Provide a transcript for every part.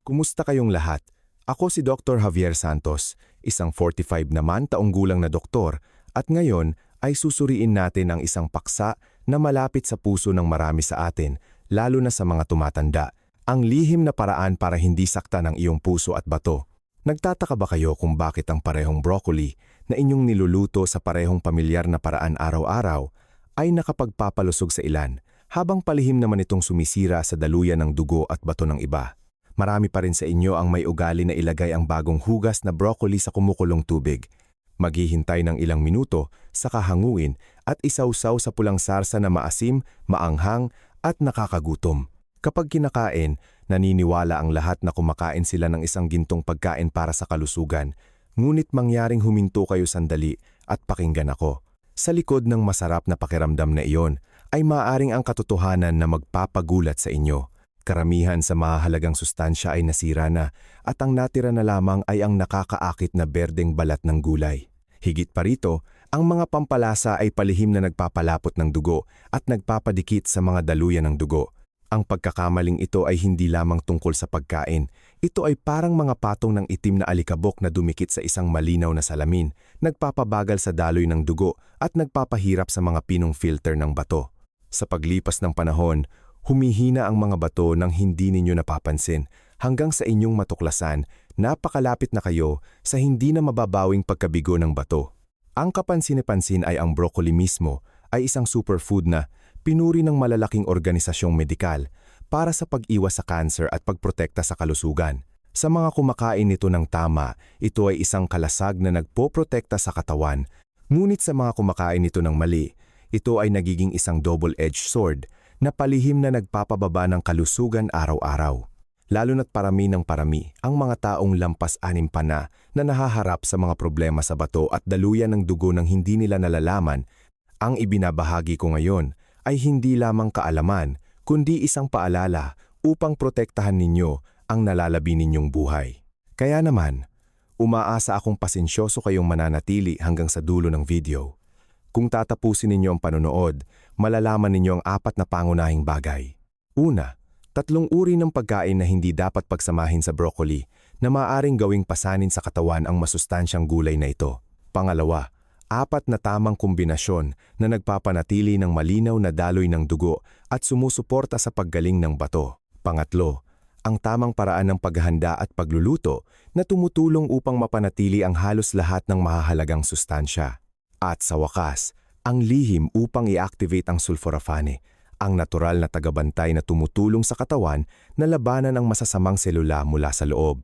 Kumusta kayong lahat? Ako si Dr. Javier Santos, isang 45 naman taong gulang na doktor, at ngayon ay susuriin natin ang isang paksa na malapit sa puso ng marami sa atin, lalo na sa mga tumatanda, ang lihim na paraan para hindi saktan ang iyong puso at bato. Nagtataka ba kayo kung bakit ang parehong broccoli na inyong niluluto sa parehong pamilyar na paraan araw-araw ay nakapagpapalusog sa ilan, habang palihim naman itong sumisira sa daluyan ng dugo at bato ng iba? Marami pa rin sa inyo ang may ugali na ilagay ang bagong hugas na broccoli sa kumukulong tubig. Maghihintay ng ilang minuto, saka hanguin at isawsaw sa pulang sarsa na maasim, maanghang at nakakagutom. Kapag kinakain, naniniwala ang lahat na kumakain sila ng isang gintong pagkain para sa kalusugan. Ngunit mangyaring huminto kayo sandali at pakinggan ako. Sa likod ng masarap na pakiramdam na iyon ay maaaring ang katotohanan na magpapagulat sa inyo. Karamihan sa mahalagang sustansya ay nasira na at ang natira na lamang ay ang nakakaakit na berdeng balat ng gulay. Higit pa rito, ang mga pampalasa ay palihim na nagpapalapot ng dugo at nagpapadikit sa mga daluyan ng dugo. Ang pagkakamaling ito ay hindi lamang tungkol sa pagkain. Ito ay parang mga patong ng itim na alikabok na dumikit sa isang malinaw na salamin, nagpapabagal sa daloy ng dugo at nagpapahirap sa mga pinong filter ng bato. Sa paglipas ng panahon, humihina ang mga bato nang hindi ninyo napapansin hanggang sa inyong matuklasan, napakalapit na kayo sa hindi na mababawing pagkabigo ng bato. Ang kapansin-pansin ay ang broccoli mismo ay isang superfood na pinuri ng malalaking organisasyong medikal para sa pag-iwas sa cancer at pagprotekta sa kalusugan. Sa mga kumakain nito ng tama, ito ay isang kalasag na nagpoprotekta sa katawan. Ngunit sa mga kumakain nito ng mali, ito ay nagiging isang double-edged sword na palihim na nagpapababa ng kalusugan araw-araw. Lalo na't parami ng parami ang mga taong lampas-anim pa na nahaharap sa mga problema sa bato at daluyan ng dugo ng hindi nila nalalaman. Ang ibinabahagi ko ngayon ay hindi lamang kaalaman, kundi isang paalala upang protektahan ninyo ang nalalabi ninyong buhay. Kaya naman, umaasa akong pasensyoso kayong mananatili hanggang sa dulo ng video. Kung tatapusin ninyo ang panonood, malalaman ninyo ang 4 na pangunahing bagay. Una, 3 uri ng pagkain na hindi dapat pagsamahin sa broccoli na maaaring gawing pasanin sa katawan ang masustansyang gulay na ito. Pangalawa, 4 na tamang kombinasyon na nagpapanatili ng malinaw na daloy ng dugo at sumusuporta sa paggaling ng bato. Pangatlo, ang tamang paraan ng paghahanda at pagluluto na tumutulong upang mapanatili ang halos lahat ng mahahalagang sustansya. At sa wakas, ang lihim upang i-activate ang sulforaphane, ang natural na tagabantay na tumutulong sa katawan na labanan ang masasamang selula mula sa loob.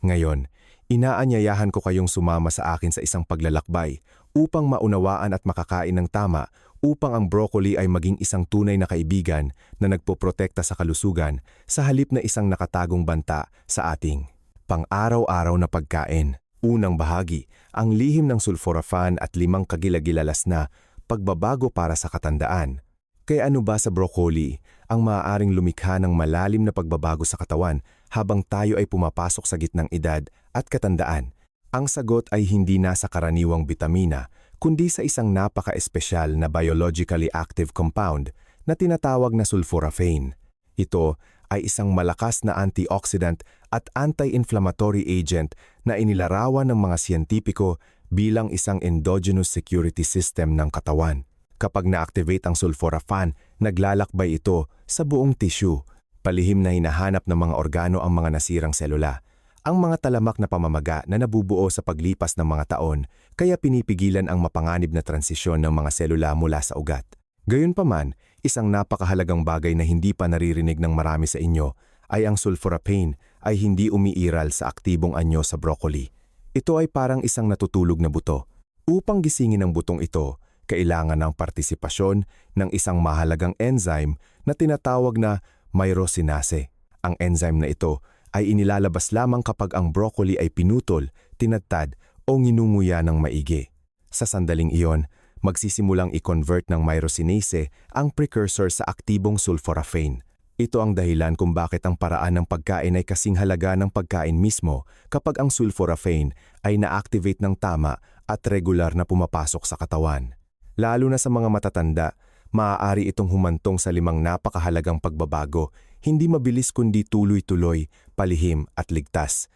Ngayon, inaanyayahan ko kayong sumama sa akin sa isang paglalakbay upang maunawaan at makakain ng tama upang ang broccoli ay maging isang tunay na kaibigan na nagpoprotekta sa kalusugan sa halip na isang nakatagong banta sa ating pang-araw-araw na pagkain. Unang bahagi, ang lihim ng sulforaphane at 5 kagilagilalas na pagbabago para sa katandaan. Kaya ano ba sa broccoli ang maaaring lumikha ng malalim na pagbabago sa katawan habang tayo ay pumapasok sa gitnang edad at katandaan? Ang sagot ay hindi nasa karaniwang bitamina, kundi sa isang napaka-espesyal na biologically active compound na tinatawag na sulforaphane. Ito ay isang malakas na antioxidant at anti-inflammatory agent na inilarawan ng mga siyentipiko bilang isang endogenous security system ng katawan. Kapag na-activate ang sulforaphane, naglalakbay ito sa buong tissue. Palihim na hinahanap ng mga organo ang mga nasirang selula. Ang mga talamak na pamamaga na nabubuo sa paglipas ng mga taon, kaya pinipigilan ang mapanganib na transisyon ng mga selula mula sa ugat. Gayunpaman, isang napakahalagang bagay na hindi pa naririnig ng marami sa inyo ay ang sulforaphane ay hindi umiiral sa aktibong anyo sa broccoli. Ito ay parang isang natutulog na buto. Upang gisingin ang butong ito, kailangan ng partisipasyon ng isang mahalagang enzyme na tinatawag na myrosinase. Ang enzyme na ito ay inilalabas lamang kapag ang broccoli ay pinutol, tinadtad o nginunguya ng maigi. Sa sandaling iyon, magsisimulang i-convert ng myrosinase ang precursor sa aktibong sulforaphane. Ito ang dahilan kung bakit ang paraan ng pagkain ay kasing halaga ng pagkain mismo kapag ang sulforaphane ay na-activate ng tama at regular na pumapasok sa katawan. Lalo na sa mga matatanda, maaari itong humantong sa 5 napakahalagang pagbabago, hindi mabilis kundi tuloy-tuloy, palihim at ligtas.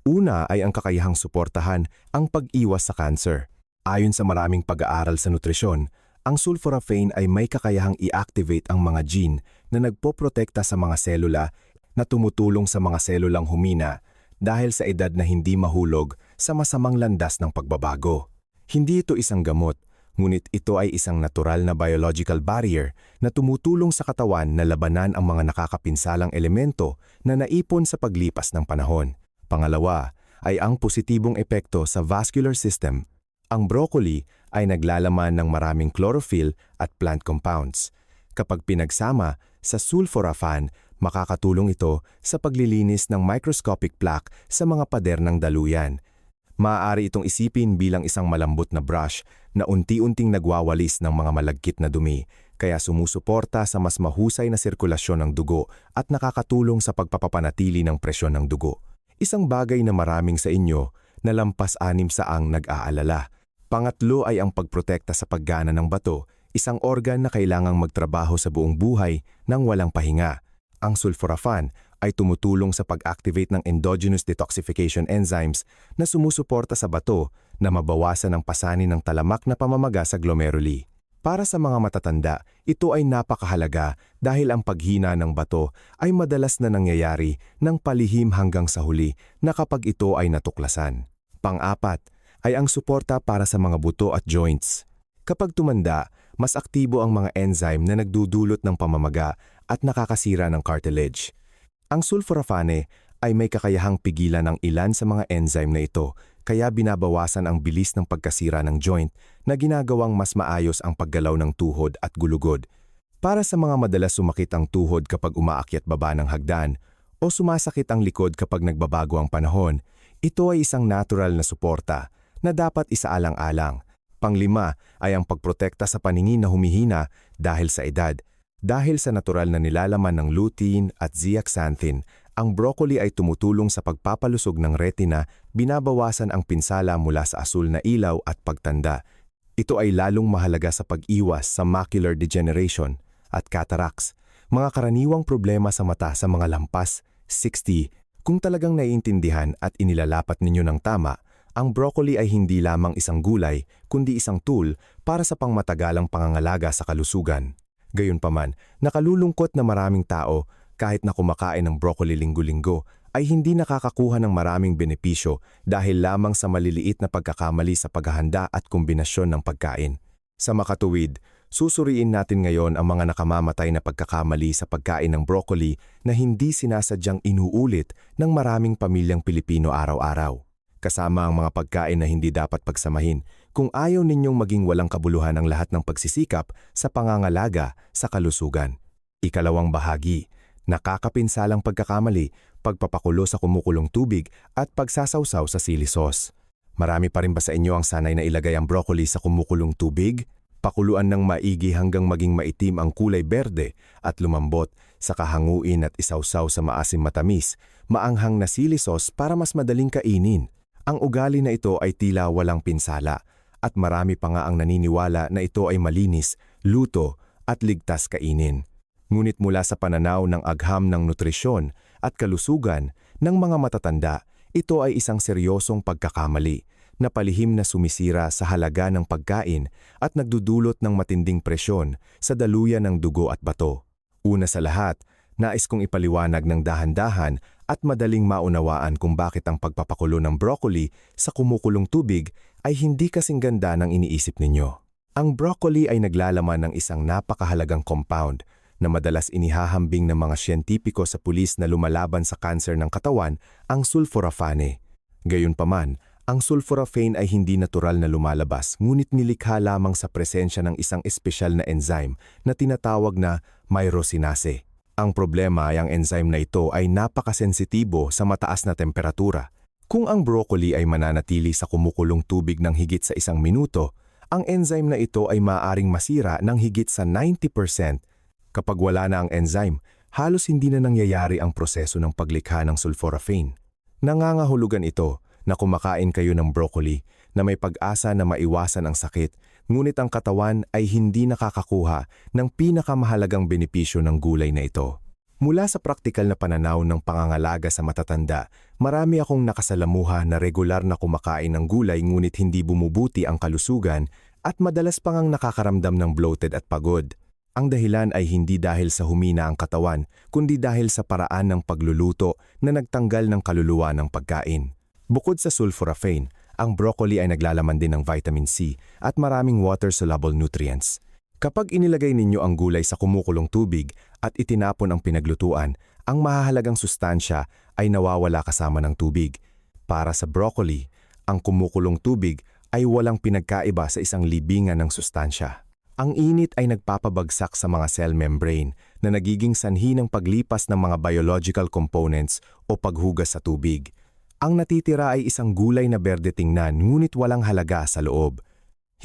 Una ay ang kakayahang suportahan ang pag-iwas sa cancer. Ayon sa maraming pag-aaral sa nutrisyon, ang sulforaphane ay may kakayahang i-activate ang mga gene na nagpoprotekta sa mga selula na tumutulong sa mga selulang humina dahil sa edad na hindi mahulog sa masamang landas ng pagbabago. Hindi ito isang gamot, ngunit ito ay isang natural na biological barrier na tumutulong sa katawan na labanan ang mga nakakapinsalang elemento na naipon sa paglipas ng panahon. Pangalawa ay ang positibong epekto sa vascular system. Ang broccoli ay naglalaman ng maraming chlorophyll at plant compounds. Kapag pinagsama sa sulforaphane, makakatulong ito sa paglilinis ng microscopic plaque sa mga pader ng daluyan. Maaari itong isipin bilang isang malambot na brush na unti-unting nagwawalis ng mga malagkit na dumi, kaya sumusuporta sa mas mahusay na sirkulasyon ng dugo at nakakatulong sa pagpapapanatili ng presyon ng dugo. Isang bagay na maraming sa inyo na lampas-anim saang nag-aalala. Pangatlo ay ang pagprotekta sa paggana ng bato, isang organ na kailangang magtrabaho sa buong buhay nang walang pahinga. Ang sulforaphane ay tumutulong sa pag-activate ng endogenous detoxification enzymes na sumusuporta sa bato na mabawasan ang pasanin ng talamak na pamamaga sa glomeruli. Para sa mga matatanda, ito ay napakahalaga dahil ang paghina ng bato ay madalas na nangyayari ng palihim hanggang sa huli na kapag ito ay natuklasan. Pang-apat ay ang suporta para sa mga buto at joints. Kapag tumanda, mas aktibo ang mga enzyme na nagdudulot ng pamamaga at nakakasira ng cartilage. Ang sulforaphane ay may kakayahang pigilan ng ilan sa mga enzyme na ito, kaya binabawasan ang bilis ng pagkasira ng joint na ginagawang mas maayos ang paggalaw ng tuhod at gulugod. Para sa mga madalas sumakit ang tuhod kapag umaakyat baba ng hagdan o sumasakit ang likod kapag nagbabago ang panahon, ito ay isang natural na suporta na dapat isaalang-alang. Panglima ay ang pagprotekta sa paningin na humihina dahil sa edad. Dahil sa natural na nilalaman ng lutein at zeaxanthin, ang broccoli ay tumutulong sa pagpapalusog ng retina, binabawasan ang pinsala mula sa asul na ilaw at pagtanda. Ito ay lalong mahalaga sa pag-iwas sa macular degeneration at cataracts, mga karaniwang problema sa mata sa mga lampas 60. Kung talagang naiintindihan at inilalapat ninyo ng tama, ang broccoli ay hindi lamang isang gulay, kundi isang tool para sa pangmatagalang pangangalaga sa kalusugan. Gayunpaman, nakalulungkot na maraming tao, kahit na kumakain ng broccoli linggo-linggo, ay hindi nakakakuha ng maraming benepisyo dahil lamang sa maliliit na pagkakamali sa paghahanda at kombinasyon ng pagkain. Sa makatuwid, susuriin natin ngayon ang mga nakamamatay na pagkakamali sa pagkain ng broccoli na hindi sinasadyang inuulit ng maraming pamilyang Pilipino araw-araw. Kasama ang mga pagkain na hindi dapat pagsamahin kung ayaw ninyong maging walang kabuluhan ang lahat ng pagsisikap sa pangangalaga sa kalusugan. Ikalawang bahagi, nakakapinsalang pagkakamali, pagpapakulo sa kumukulong tubig at pagsasawsaw sa sili sauce. Marami pa rin ba sa inyo ang sanay na ilagay ang broccoli sa kumukulong tubig? Pakuluan ng maigi hanggang maging maitim ang kulay berde at lumambot, saka hanguin at isawsaw sa maasim matamis, maanghang na sili sauce para mas madaling kainin. Ang ugali na ito ay tila walang pinsala at marami pa nga ang naniniwala na ito ay malinis, luto at ligtas kainin. Ngunit mula sa pananaw ng agham ng nutrisyon at kalusugan ng mga matatanda, ito ay isang seryosong pagkakamali na palihim na sumisira sa halaga ng pagkain at nagdudulot ng matinding presyon sa daluyan ng dugo at bato. Una sa lahat, nais kong ipaliwanag ng dahan-dahan at madaling maunawaan kung bakit ang pagpapakulo ng broccoli sa kumukulong tubig ay hindi kasing ganda ng iniisip ninyo. Ang broccoli ay naglalaman ng isang napakahalagang compound na madalas inihahambing ng mga siyentipiko sa pulis na lumalaban sa kanser ng katawan, ang sulforaphane. Gayunpaman, ang sulforaphane ay hindi natural na lumalabas, ngunit nilikha lamang sa presensya ng isang espesyal na enzyme na tinatawag na myrosinase. Ang problema ay ang enzyme na ito ay napakasensitibo sa mataas na temperatura. Kung ang broccoli ay mananatili sa kumukulong tubig ng higit sa 1 minuto, ang enzyme na ito ay maaaring masira ng higit sa 90%. Kapag wala na ang enzyme, halos hindi na nangyayari ang proseso ng paglikha ng sulforaphane. Nangangahulugan ito na kumakain kayo ng broccoli na may pag-asa na maiwasan ang sakit, ngunit ang katawan ay hindi nakakakuha ng pinakamahalagang benepisyo ng gulay na ito. Mula sa praktikal na pananaw ng pangangalaga sa matatanda, marami akong nakasalamuha na regular na kumakain ng gulay ngunit hindi bumubuti ang kalusugan at madalas pang ang nakakaramdam ng bloated at pagod. Ang dahilan ay hindi dahil sa humina ang katawan, kundi dahil sa paraan ng pagluluto na nagtanggal ng kaluluwa ng pagkain. Bukod sa sulforaphane, ang broccoli ay naglalaman din ng vitamin C at maraming water-soluble nutrients. Kapag inilagay ninyo ang gulay sa kumukulong tubig at itinapon ang pinaglutuan, ang mahahalagang sustansya ay nawawala kasama ng tubig. Para sa broccoli, ang kumukulong tubig ay walang pinagkaiba sa isang libingan ng sustansya. Ang init ay nagpapabagsak sa mga cell membrane na nagiging sanhi ng paglipas ng mga biological components o paghugas sa tubig. Ang natitira ay isang gulay na berde tingnan ngunit walang halaga sa loob.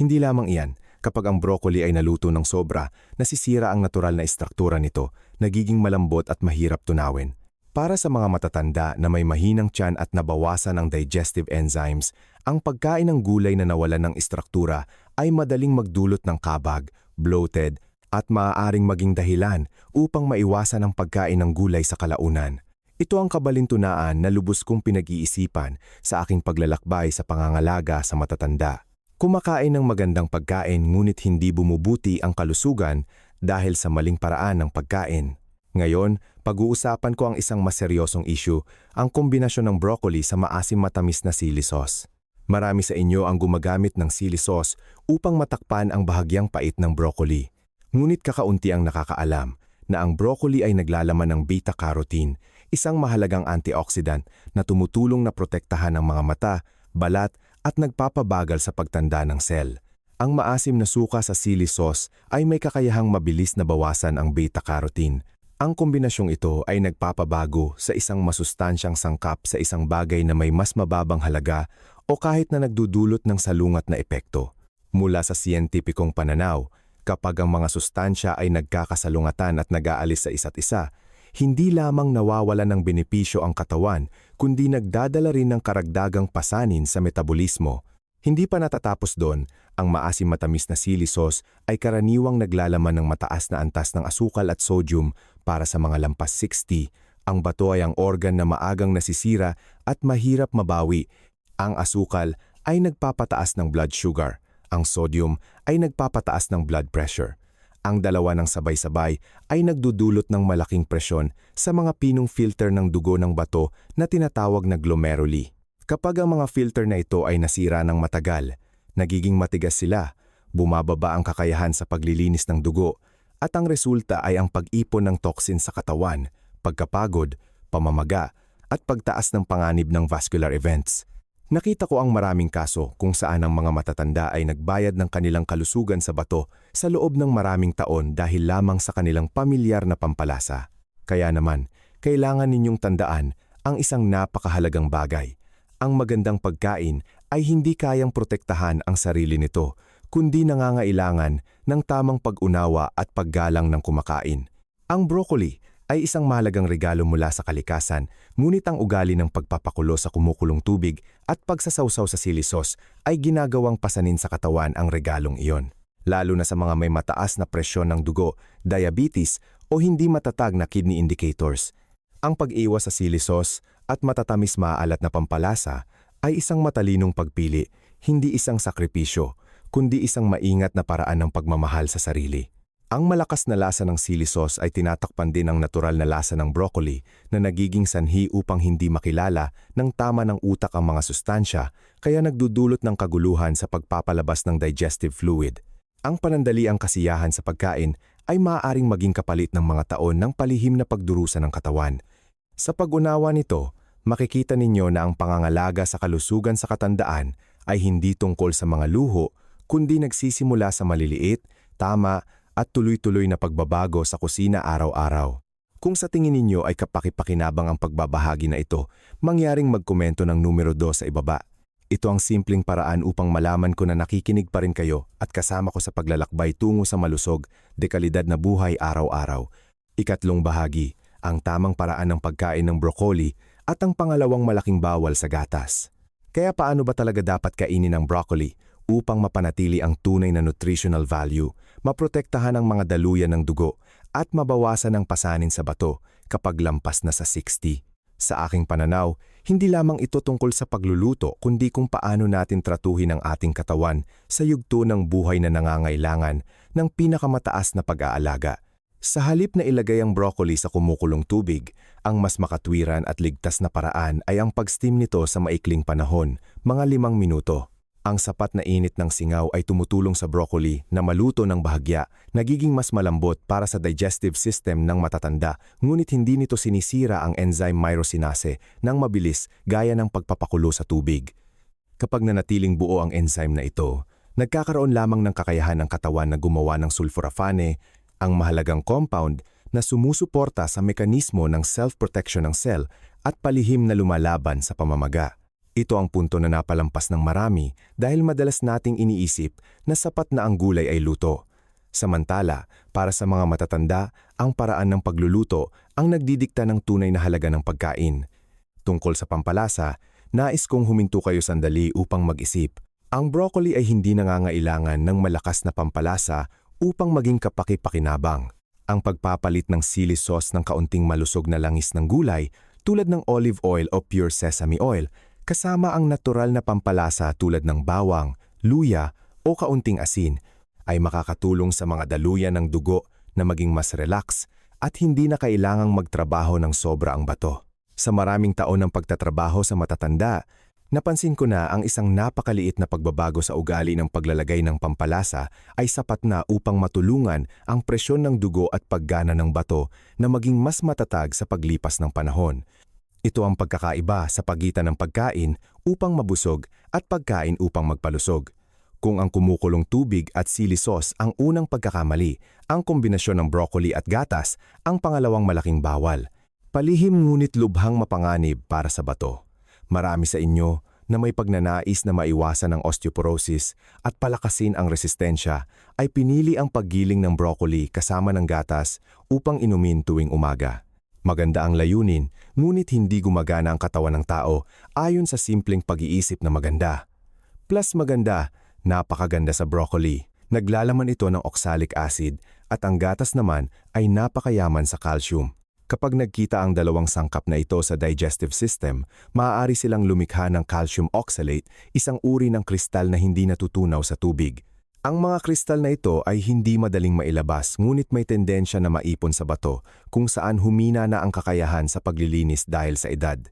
Hindi lamang iyan. Kapag ang broccoli ay naluto ng sobra, nasisira ang natural na istruktura nito, nagiging malambot at mahirap tunawin. Para sa mga matatanda na may mahinang tiyan at nabawasan ang digestive enzymes, ang pagkain ng gulay na nawalan ng istruktura ay madaling magdulot ng kabag, bloated, at maaaring maging dahilan upang maiwasan ang pagkain ng gulay sa kalaunan. Ito ang kabalintunaan na lubos kong pinag-iisipan sa aking paglalakbay sa pangangalaga sa matatanda. Kumakain ng magandang pagkain ngunit hindi bumubuti ang kalusugan dahil sa maling paraan ng pagkain. Ngayon, pag-uusapan ko ang isang maseryosong issue, ang kombinasyon ng broccoli sa maasim-matamis na sili sauce. Marami sa inyo ang gumagamit ng sili sauce upang matakpan ang bahagyang pait ng broccoli. Ngunit kakaunti ang nakakaalam na ang broccoli ay naglalaman ng beta-carotene, isang mahalagang antioxidant na tumutulong na protektahan ang mga mata, balat, at nagpapabagal sa pagtanda ng cell. Ang maasim na suka sa sili sauce ay may kakayahang mabilis na bawasan ang beta-carotene. Ang kombinasyong ito ay nagpapabago sa isang masustansyang sangkap sa isang bagay na may mas mababang halaga o kahit na nagdudulot ng salungat na epekto. Mula sa siyentipikong pananaw, kapag ang mga sustansya ay nagkakasalungatan at nag-aalis sa isa't isa, hindi lamang nawawala ng benepisyo ang katawan, kundi nagdadala rin ng karagdagang pasanin sa metabolismo. Hindi pa natatapos doon, ang maasim-matamis na sili sauce ay karaniwang naglalaman ng mataas na antas ng asukal at sodium para sa mga lampas 60. Ang bato ay ang organ na maagang nasisira at mahirap mabawi. Ang asukal ay nagpapataas ng blood sugar. Ang sodium ay nagpapataas ng blood pressure. Ang dalawa ng sabay-sabay ay nagdudulot ng malaking presyon sa mga pinong filter ng dugo ng bato na tinatawag na glomeruli. Kapag ang mga filter na ito ay nasira ng matagal, nagiging matigas sila, bumababa ang kakayahan sa paglilinis ng dugo, at ang resulta ay ang pag-ipon ng toxin sa katawan, pagkapagod, pamamaga, at pagtaas ng panganib ng vascular events. Nakita ko ang maraming kaso kung saan ang mga matatanda ay nagbayad ng kanilang kalusugan sa bato sa loob ng maraming taon dahil lamang sa kanilang pamilyar na pampalasa. Kaya naman, kailangan ninyong tandaan ang isang napakahalagang bagay. Ang magandang pagkain ay hindi kayang protektahan ang sarili nito, kundi nangangailangan ng tamang pag-unawa at paggalang ng kumakain. Ang broccoli ay isang mahalagang regalo mula sa kalikasan, ngunit ang ugali ng pagpapakulo sa kumukulong tubig at pagsasawsaw sa sili sauce ay ginagawang pasanin sa katawan ang regalong iyon. Lalo na sa mga may mataas na presyon ng dugo, diabetes o hindi matatag na kidney indicators. Ang pag-iwas sa sili sauce at matatamis maalat na pampalasa ay isang matalinong pagpili, hindi isang sakripisyo, kundi isang maingat na paraan ng pagmamahal sa sarili. Ang malakas na lasa ng sili sauce ay tinatakpan din ang natural na lasa ng broccoli na nagiging sanhi upang hindi makilala ng tama ng utak ang mga sustansya, kaya nagdudulot ng kaguluhan sa pagpapalabas ng digestive fluid. Ang panandaliang kasiyahan sa pagkain ay maaaring maging kapalit ng mga taon ng palihim na pagdurusa ng katawan. Sa pag-unawa nito, makikita ninyo na ang pangangalaga sa kalusugan sa katandaan ay hindi tungkol sa mga luho, kundi nagsisimula sa maliliit, tama, at tuloy-tuloy na pagbabago sa kusina araw-araw. Kung sa tingin ninyo ay kapaki-pakinabang ang pagbabahagi na ito, mangyaring magkomento ng numero 2 sa ibaba. Ito ang simpleng paraan upang malaman ko na nakikinig pa rin kayo at kasama ko sa paglalakbay tungo sa malusog, dekalidad na buhay araw-araw. Ikatlong bahagi, ang tamang paraan ng pagkain ng broccoli at ang pangalawang malaking bawal sa gatas. Kaya paano ba talaga dapat kainin ang broccoli upang mapanatili ang tunay na nutritional value, maprotektahan ang mga daluyan ng dugo, at mabawasan ang pasanin sa bato, kapag lampas na sa 60. Sa aking pananaw, hindi lamang ito tungkol sa pagluluto kundi kung paano natin tratuhin ang ating katawan sa yugto ng buhay na nangangailangan ng pinakamataas na pag-aalaga. Sa halip na ilagay ang broccoli sa kumukulong tubig, ang mas makatwiran at ligtas na paraan ay ang pag-steam nito sa maikling panahon, mga 5 minuto. Ang sapat na init ng singaw ay tumutulong sa broccoli na maluto ng bahagya, nagiging mas malambot para sa digestive system ng matatanda, ngunit hindi nito sinisira ang enzyme myrosinase ng mabilis gaya ng pagpapakulo sa tubig. Kapag nanatiling buo ang enzyme na ito, nagkakaroon lamang ng kakayahan ng katawan na gumawa ng sulforafane, ang mahalagang compound na sumusuporta sa mekanismo ng self-protection ng cell at palihim na lumalaban sa pamamaga. Ito ang punto na napalampas ng marami dahil madalas nating iniisip na sapat na ang gulay ay luto. Samantala, para sa mga matatanda, ang paraan ng pagluluto ang nagdidikta ng tunay na halaga ng pagkain. Tungkol sa pampalasa, nais kong huminto kayo sandali upang mag-isip. Ang broccoli ay hindi nangangailangan ng malakas na pampalasa upang maging kapaki-pakinabang. Ang pagpapalit ng sili sauce ng kaunting malusog na langis ng gulay tulad ng olive oil o pure sesame oil, kasama ang natural na pampalasa tulad ng bawang, luya o kaunting asin, ay makakatulong sa mga daluyan ng dugo na maging mas relax at hindi na kailangang magtrabaho ng sobra ang bato. Sa maraming taon ng pagtatrabaho sa matatanda, napansin ko na ang isang napakaliit na pagbabago sa ugali ng paglalagay ng pampalasa ay sapat na upang matulungan ang presyon ng dugo at paggana ng bato na maging mas matatag sa paglipas ng panahon. Ito ang pagkakaiba sa pagitan ng pagkain upang mabusog at pagkain upang magpalusog. Kung ang kumukulong tubig at sili sauce ang unang pagkakamali, ang kombinasyon ng broccoli at gatas ang pangalawang malaking bawal. Palihim ngunit lubhang mapanganib para sa bato. Marami sa inyo na may pagnanais na maiwasan ang osteoporosis at palakasin ang resistensya ay pinili ang paggiling ng broccoli kasama ng gatas upang inumin tuwing umaga. Maganda ang layunin, ngunit hindi gumagana ang katawan ng tao ayon sa simpleng pag-iisip na maganda. Plus maganda, napakaganda sa broccoli. Naglalaman ito ng oxalic acid at ang gatas naman ay napakayaman sa calcium. Kapag nagkita ang dalawang sangkap na ito sa digestive system, maaari silang lumikha ng calcium oxalate, isang uri ng kristal na hindi natutunaw sa tubig. Ang mga kristal na ito ay hindi madaling mailabas ngunit may tendensya na maipon sa bato kung saan humina na ang kakayahan sa paglilinis dahil sa edad.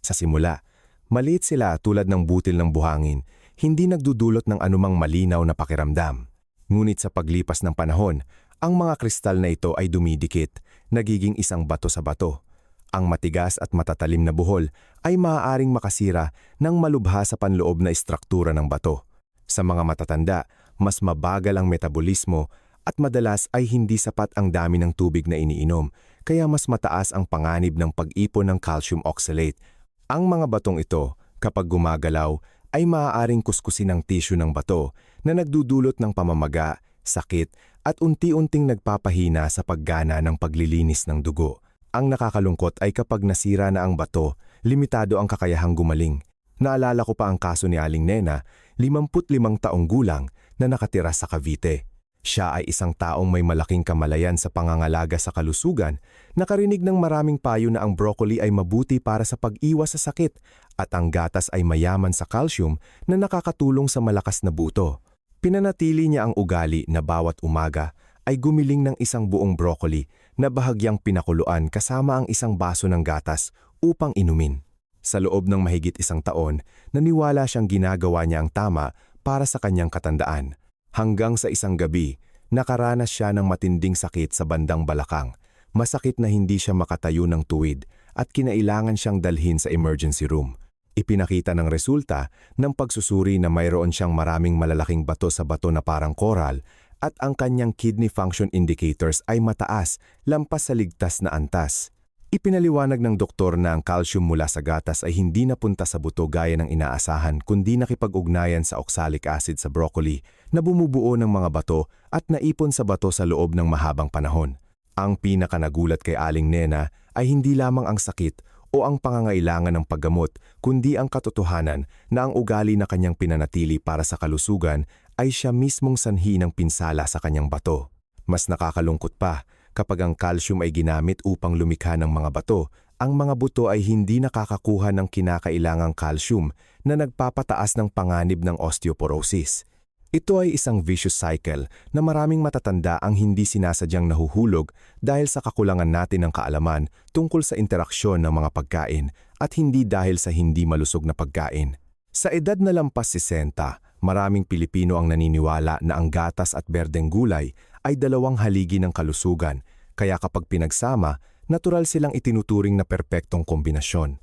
Sa simula, maliit sila tulad ng butil ng buhangin, hindi nagdudulot ng anumang malinaw na pakiramdam. Ngunit sa paglipas ng panahon, ang mga kristal na ito ay dumidikit, nagiging isang bato sa bato. Ang matigas at matatalim na buhol ay maaaring makasira ng malubha sa panloob na istruktura ng bato. Sa mga matatanda, mas mabagal ang metabolismo at madalas ay hindi sapat ang dami ng tubig na iniinom, kaya mas mataas ang panganib ng pag-ipon ng calcium oxalate. Ang mga batong ito, kapag gumagalaw, ay maaaring kuskusin ang tissue ng bato na nagdudulot ng pamamaga, sakit at unti-unting nagpapahina sa paggana ng paglilinis ng dugo. Ang nakakalungkot ay kapag nasira na ang bato, limitado ang kakayahang gumaling. Naalala ko pa ang kaso ni Aling Nena, 55 taong gulang, na nakatira sa Cavite. Siya ay isang taong may malaking kamalayan sa pangangalaga sa kalusugan, nakarinig ng maraming payo na ang broccoli ay mabuti para sa pag-iwas sa sakit at ang gatas ay mayaman sa calcium na nakakatulong sa malakas na buto. Pinanatili niya ang ugali na bawat umaga ay gumiling ng isang buong broccoli na bahagyang pinakuluan kasama ang isang baso ng gatas upang inumin. Sa loob ng mahigit 1 taon, naniwala siyang ginagawa niya ang tama para sa kanyang katandaan. Hanggang sa isang gabi, nakaranas siya ng matinding sakit sa bandang balakang. Masakit na hindi siya makatayo ng tuwid at kinailangan siyang dalhin sa emergency room. Ipinakita ng resulta ng pagsusuri na mayroon siyang maraming malalaking bato sa bato na parang koral at ang kanyang kidney function indicators ay mataas, lampas sa ligtas na antas. Ipinaliwanag ng doktor na ang calcium mula sa gatas ay hindi napunta sa buto gaya ng inaasahan kundi nakipag-ugnayan sa oxalic acid sa broccoli na bumubuo ng mga bato at naipon sa bato sa loob ng mahabang panahon. Ang pinakanagulat kay Aling Nena ay hindi lamang ang sakit o ang pangangailangan ng paggamot kundi ang katotohanan na ang ugali na kanyang pinanatili para sa kalusugan ay siya mismong sanhi ng pinsala sa kanyang bato. Mas nakakalungkot pa, Kapag ang calcium ay ginamit upang lumikha ng mga bato, ang mga buto ay hindi nakakakuha ng kinakailangang calcium na nagpapataas ng panganib ng osteoporosis. Ito ay isang vicious cycle na maraming matatanda ang hindi sinasadyang nahuhulog dahil sa kakulangan natin ng kaalaman tungkol sa interaksyon ng mga pagkain at hindi dahil sa hindi malusog na pagkain. Sa edad na lampas 60, maraming Pilipino ang naniniwala na ang gatas at berdeng gulay ay dalawang haligi ng kalusugan, kaya kapag pinagsama, natural silang itinuturing na perpektong kombinasyon.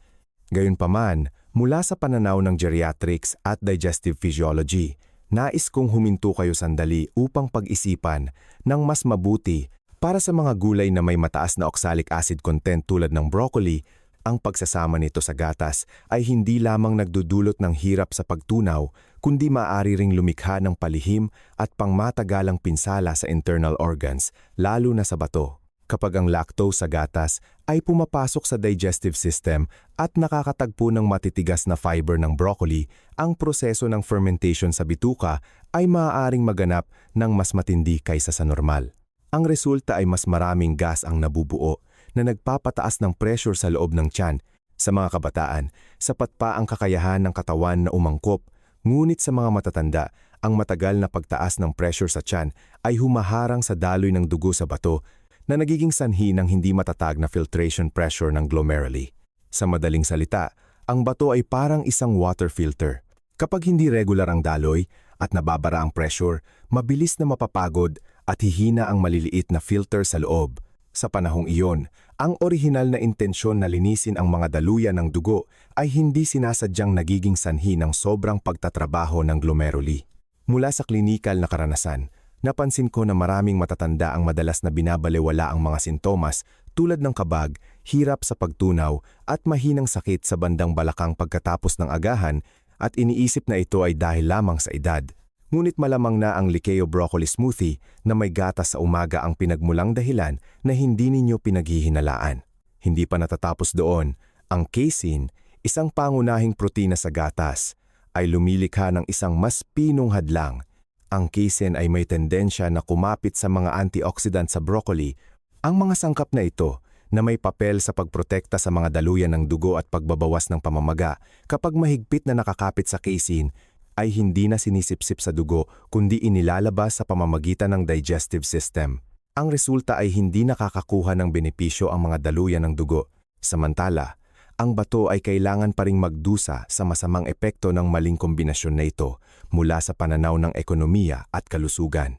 Gayunpaman, mula sa pananaw ng geriatrics at digestive physiology, nais kong huminto kayo sandali upang pag-isipan ng mas mabuti para sa mga gulay na may mataas na oxalic acid content tulad ng broccoli. Ang pagsasama nito sa gatas ay hindi lamang nagdudulot ng hirap sa pagtunaw, kundi maaari ring lumikha ng palihim at pangmatagalang pinsala sa internal organs, lalo na sa bato. Kapag ang lactose sa gatas ay pumapasok sa digestive system at nakakatagpo ng matitigas na fiber ng broccoli, ang proseso ng fermentation sa bituka ay maaaring maganap ng mas matindi kaysa sa normal. Ang resulta ay mas maraming gas ang nabubuo na nagpapataas ng pressure sa loob ng tiyan. Sa mga kabataan, sapat pa ang kakayahan ng katawan na umangkop, ngunit sa mga matatanda, ang matagal na pagtaas ng pressure sa tiyan ay humaharang sa daloy ng dugo sa bato na nagiging sanhi ng hindi matatag na filtration pressure ng glomeruli. Sa madaling salita, ang bato ay parang isang water filter. Kapag hindi regular ang daloy at nababara ang pressure, mabilis na mapapagod at hihina ang maliliit na filter sa loob. Sa panahong iyon, ang orihinal na intensyon na linisin ang mga daluyan ng dugo ay hindi sinasadyang nagiging sanhi ng sobrang pagtatrabaho ng glomeruli. Mula sa klinikal na karanasan, napansin ko na maraming matatanda ang madalas na binabalewala ang mga sintomas tulad ng kabag, hirap sa pagtunaw at mahinang sakit sa bandang balakang pagkatapos ng agahan at iniisip na ito ay dahil lamang sa edad. Ngunit malamang na ang Likeo broccoli smoothie na may gatas sa umaga ang pinagmulang dahilan na hindi ninyo pinaghihinalaan. Hindi pa natatapos doon, ang casein, isang pangunahing protina sa gatas, ay lumilikha ng isang mas pinong hadlang. Ang casein ay may tendensya na kumapit sa mga antioxidant sa broccoli. Ang mga sangkap na ito na may papel sa pagprotekta sa mga daluyan ng dugo at pagbabawas ng pamamaga kapag mahigpit na nakakapit sa casein ay hindi na sinisipsip sa dugo kundi inilalabas sa pamamagitan ng digestive system. Ang resulta ay hindi nakakakuha ng benepisyo ang mga daluyan ng dugo. Samantala, ang bato ay kailangan pa ring magdusa sa masamang epekto ng maling kombinasyon na ito mula sa pananaw ng ekonomiya at kalusugan.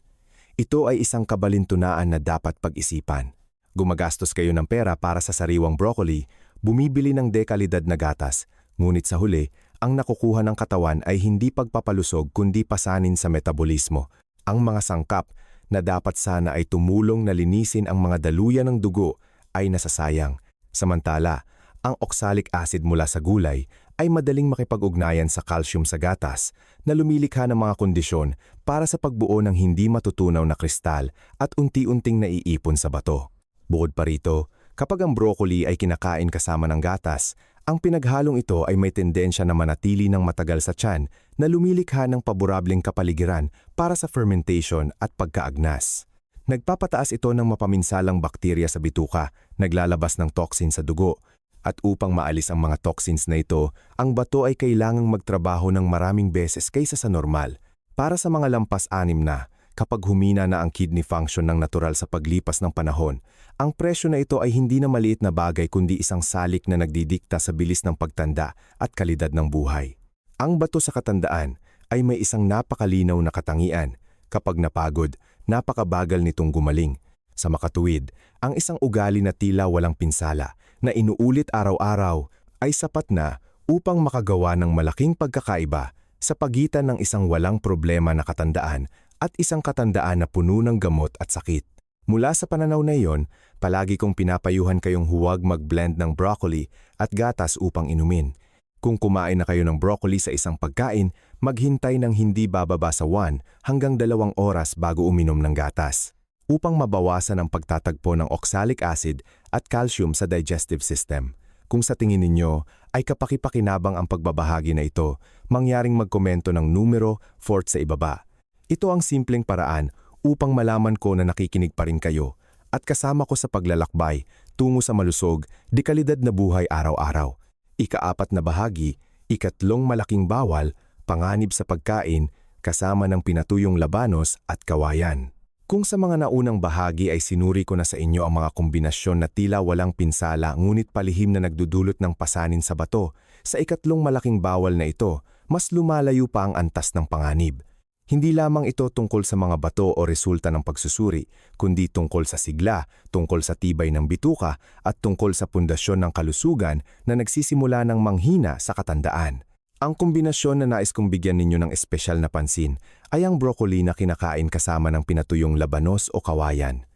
Ito ay isang kabalintunaan na dapat pag-isipan. Gumagastos kayo ng pera para sa sariwang broccoli, bumibili ng dekalidad na gatas, ngunit sa huli, ang nakukuha ng katawan ay hindi pagpapalusog kundi pasanin sa metabolismo. Ang mga sangkap na dapat sana ay tumulong na linisin ang mga daluyan ng dugo ay nasasayang. Samantala, ang oxalic acid mula sa gulay ay madaling makipag-ugnayan sa calcium sa gatas na lumilikha ng mga kondisyon para sa pagbuo ng hindi matutunaw na kristal at unti-unting naiipon sa bato. Bukod pa rito, kapag ang broccoli ay kinakain kasama ng gatas, ang pinaghalong ito ay may tendensya na manatili ng matagal sa tiyan na lumilikha ng paborableng kapaligiran para sa fermentation at pagkaagnas. Nagpapataas ito ng mapaminsalang bakterya sa bituka, naglalabas ng toxin sa dugo, at upang maalis ang mga toxins na ito, ang bato ay kailangang magtrabaho ng maraming beses kaysa sa normal. Para sa mga lampas 6 na, kapag humina na ang kidney function ng natural sa paglipas ng panahon, ang presyo na ito ay hindi na maliit na bagay kundi isang salik na nagdidikta sa bilis ng pagtanda at kalidad ng buhay. Ang bato sa katandaan ay may isang napakalinaw na katangian. Kapag napagod, napakabagal nitong gumaling. Sa makatuwid, ang isang ugali na tila walang pinsala na inuulit araw-araw ay sapat na upang makagawa ng malaking pagkakaiba sa pagitan ng isang walang problema na katandaan at isang katandaan na puno ng gamot at sakit. Mula sa pananaw na iyon, palagi kong pinapayuhan kayong huwag mag-blend ng broccoli at gatas upang inumin. Kung kumain na kayo ng broccoli sa isang pagkain, maghintay ng hindi bababa sa 1 hanggang 2 oras bago uminom ng gatas, upang mabawasan ang pagtatagpo ng oxalic acid at calcium sa digestive system. Kung sa tingin ninyo ay kapaki-pakinabang ang pagbabahagi na ito, mangyaring magkomento ng numero 4 sa ibaba. Ito ang simpleng paraan upang malaman ko na nakikinig pa rin kayo at kasama ko sa paglalakbay tungo sa malusog, dekalidad na buhay araw-araw. Ika-4 na bahagi, ikatlong malaking bawal, panganib sa pagkain, kasama ng pinatuyong labanos at kawayan. Kung sa mga naunang bahagi ay sinuri ko na sa inyo ang mga kombinasyon na tila walang pinsala ngunit palihim na nagdudulot ng pasanin sa bato, sa ikatlong malaking bawal na ito, mas lumalayo pa ang antas ng panganib. Hindi lamang ito tungkol sa mga bato o resulta ng pagsusuri, kundi tungkol sa sigla, tungkol sa tibay ng bituka at tungkol sa pundasyon ng kalusugan na nagsisimula ng manghina sa katandaan. Ang kombinasyon na nais kong bigyan ninyo ng espesyal na pansin ay ang broccoli na kinakain kasama ng pinatuyong labanos o kawayan.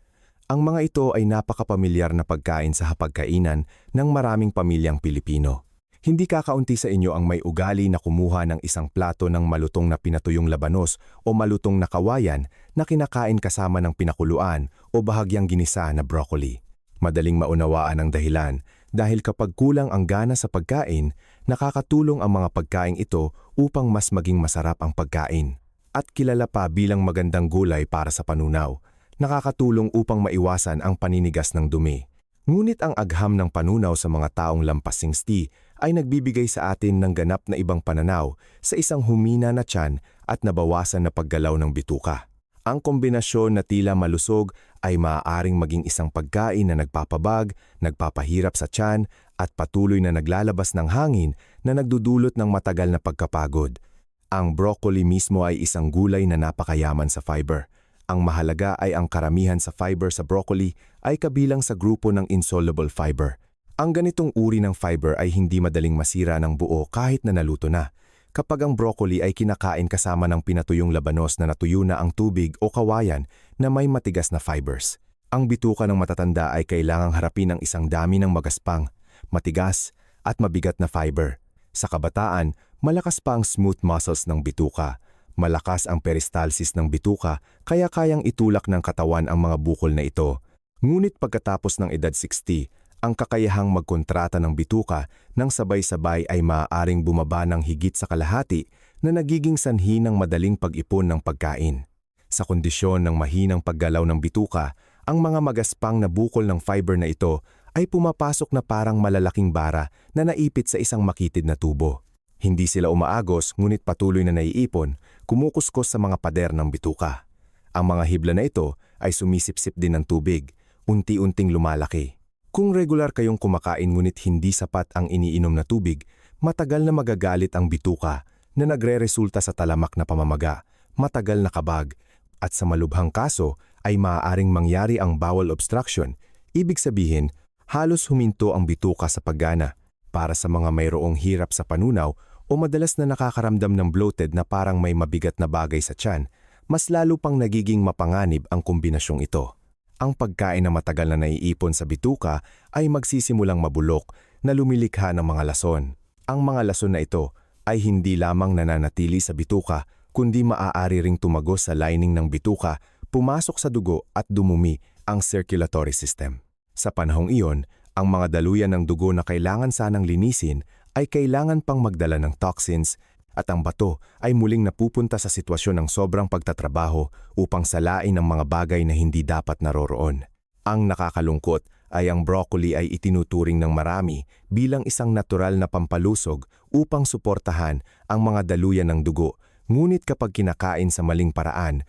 Ang mga ito ay napakapamilyar na pagkain sa hapagkainan ng maraming pamilyang Pilipino. Hindi kakaunti sa inyo ang may ugali na kumuha ng isang plato ng malutong na pinatuyong labanos o malutong na kawayan na kinakain kasama ng pinakuluan o bahagyang ginisa na broccoli. Madaling maunawaan ang dahilan dahil kapag kulang ang gana sa pagkain, nakakatulong ang mga pagkain ito upang mas maging masarap ang pagkain. At kilala pa bilang magandang gulay para sa panunaw, nakakatulong upang maiwasan ang paninigas ng dumi. Ngunit ang agham ng panunaw sa mga taong lampas 60 ay nagbibigay sa atin ng ganap na ibang pananaw sa isang humina na tiyan at nabawasan na paggalaw ng bituka. Ang kombinasyon na tila malusog ay maaaring maging isang pagkain na nagpapabag, nagpapahirap sa tiyan at patuloy na naglalabas ng hangin na nagdudulot ng matagal na pagkapagod. Ang broccoli mismo ay isang gulay na napakayaman sa fiber. Ang mahalaga ay ang karamihan sa fiber sa broccoli ay kabilang sa grupo ng insoluble fiber. Ang ganitong uri ng fiber ay hindi madaling masira ng buo kahit na naluto na. Kapag ang broccoli ay kinakain kasama ng pinatuyong labanos na natuyo na ang tubig o kawayan na may matigas na fibers. Ang bituka ng matatanda ay kailangang harapin ang isang dami ng magaspang, matigas at mabigat na fiber. Sa kabataan, malakas pa ang smooth muscles ng bituka. Malakas ang peristalsis ng bituka kaya kayang itulak ng katawan ang mga bukol na ito. Ngunit pagkatapos ng edad 60, ang kakayahang magkontrata ng bituka ng sabay-sabay ay maaaring bumaba ng higit sa kalahati na nagiging sanhi ng madaling pag-ipon ng pagkain. Sa kondisyon ng mahinang paggalaw ng bituka, ang mga magaspang na bukol ng fiber na ito ay pumapasok na parang malalaking bara na naipit sa isang makitid na tubo. Hindi sila umaagos ngunit patuloy na naiipon, kumukuskos sa mga pader ng bituka. Ang mga hibla na ito ay sumisipsip din ng tubig, unti-unting lumalaki. Kung regular kayong kumakain ngunit hindi sapat ang iniinom na tubig, matagal na magagalit ang bituka na nagre-resulta sa talamak na pamamaga, matagal na kabag, at sa malubhang kaso ay maaaring mangyari ang bowel obstruction. Ibig sabihin, halos huminto ang bituka sa paggana. Para sa mga mayroong hirap sa panunaw o madalas na nakakaramdam ng bloated na parang may mabigat na bagay sa tiyan, mas lalo pang nagiging mapanganib ang kombinasyong ito. Ang pagkain na matagal na naiipon sa bituka ay magsisimulang mabulok na lumilikha ng mga lason. Ang mga lason na ito ay hindi lamang nananatili sa bituka kundi maaari ring tumagos sa lining ng bituka, pumasok sa dugo at dumumi ang circulatory system. Sa panahong iyon, ang mga daluyan ng dugo na kailangan sanang linisin ay kailangan pang magdala ng toxins at ang bato ay muling napupunta sa sitwasyon ng sobrang pagtatrabaho upang salain ang mga bagay na hindi dapat naroroon. Ang nakakalungkot ay ang broccoli ay itinuturing ng marami bilang isang natural na pampalusog upang suportahan ang mga daluyan ng dugo, ngunit kapag kinakain sa maling paraan,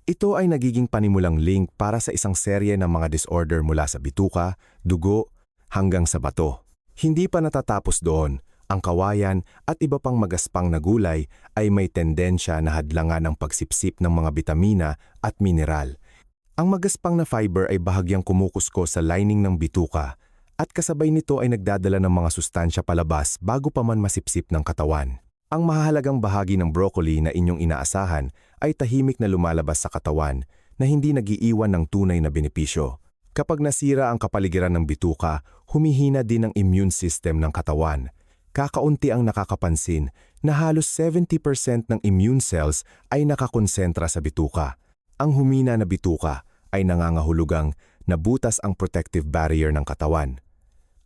ito ay nagiging panimulang link para sa isang serye ng mga disorder mula sa bituka, dugo, hanggang sa bato. Hindi pa natatapos doon. Ang kawayan at iba pang magaspang na gulay ay may tendensya na hadlangan ang pagsipsip ng mga bitamina at mineral. Ang magaspang na fiber ay bahagyang kumukuskos sa lining ng bituka at kasabay nito ay nagdadala ng mga sustansya palabas bago pa man masipsip ng katawan. Ang mahahalagang bahagi ng broccoli na inyong inaasahan ay tahimik na lumalabas sa katawan na hindi nagiiwan ng tunay na benepisyo. Kapag nasira ang kapaligiran ng bituka, humihina din ang immune system ng katawan. Kakaunti ang nakakapansin na halos 70% ng immune cells ay nakakonsentra sa bituka. Ang humina na bituka ay nangangahulugang nabutas ang protective barrier ng katawan.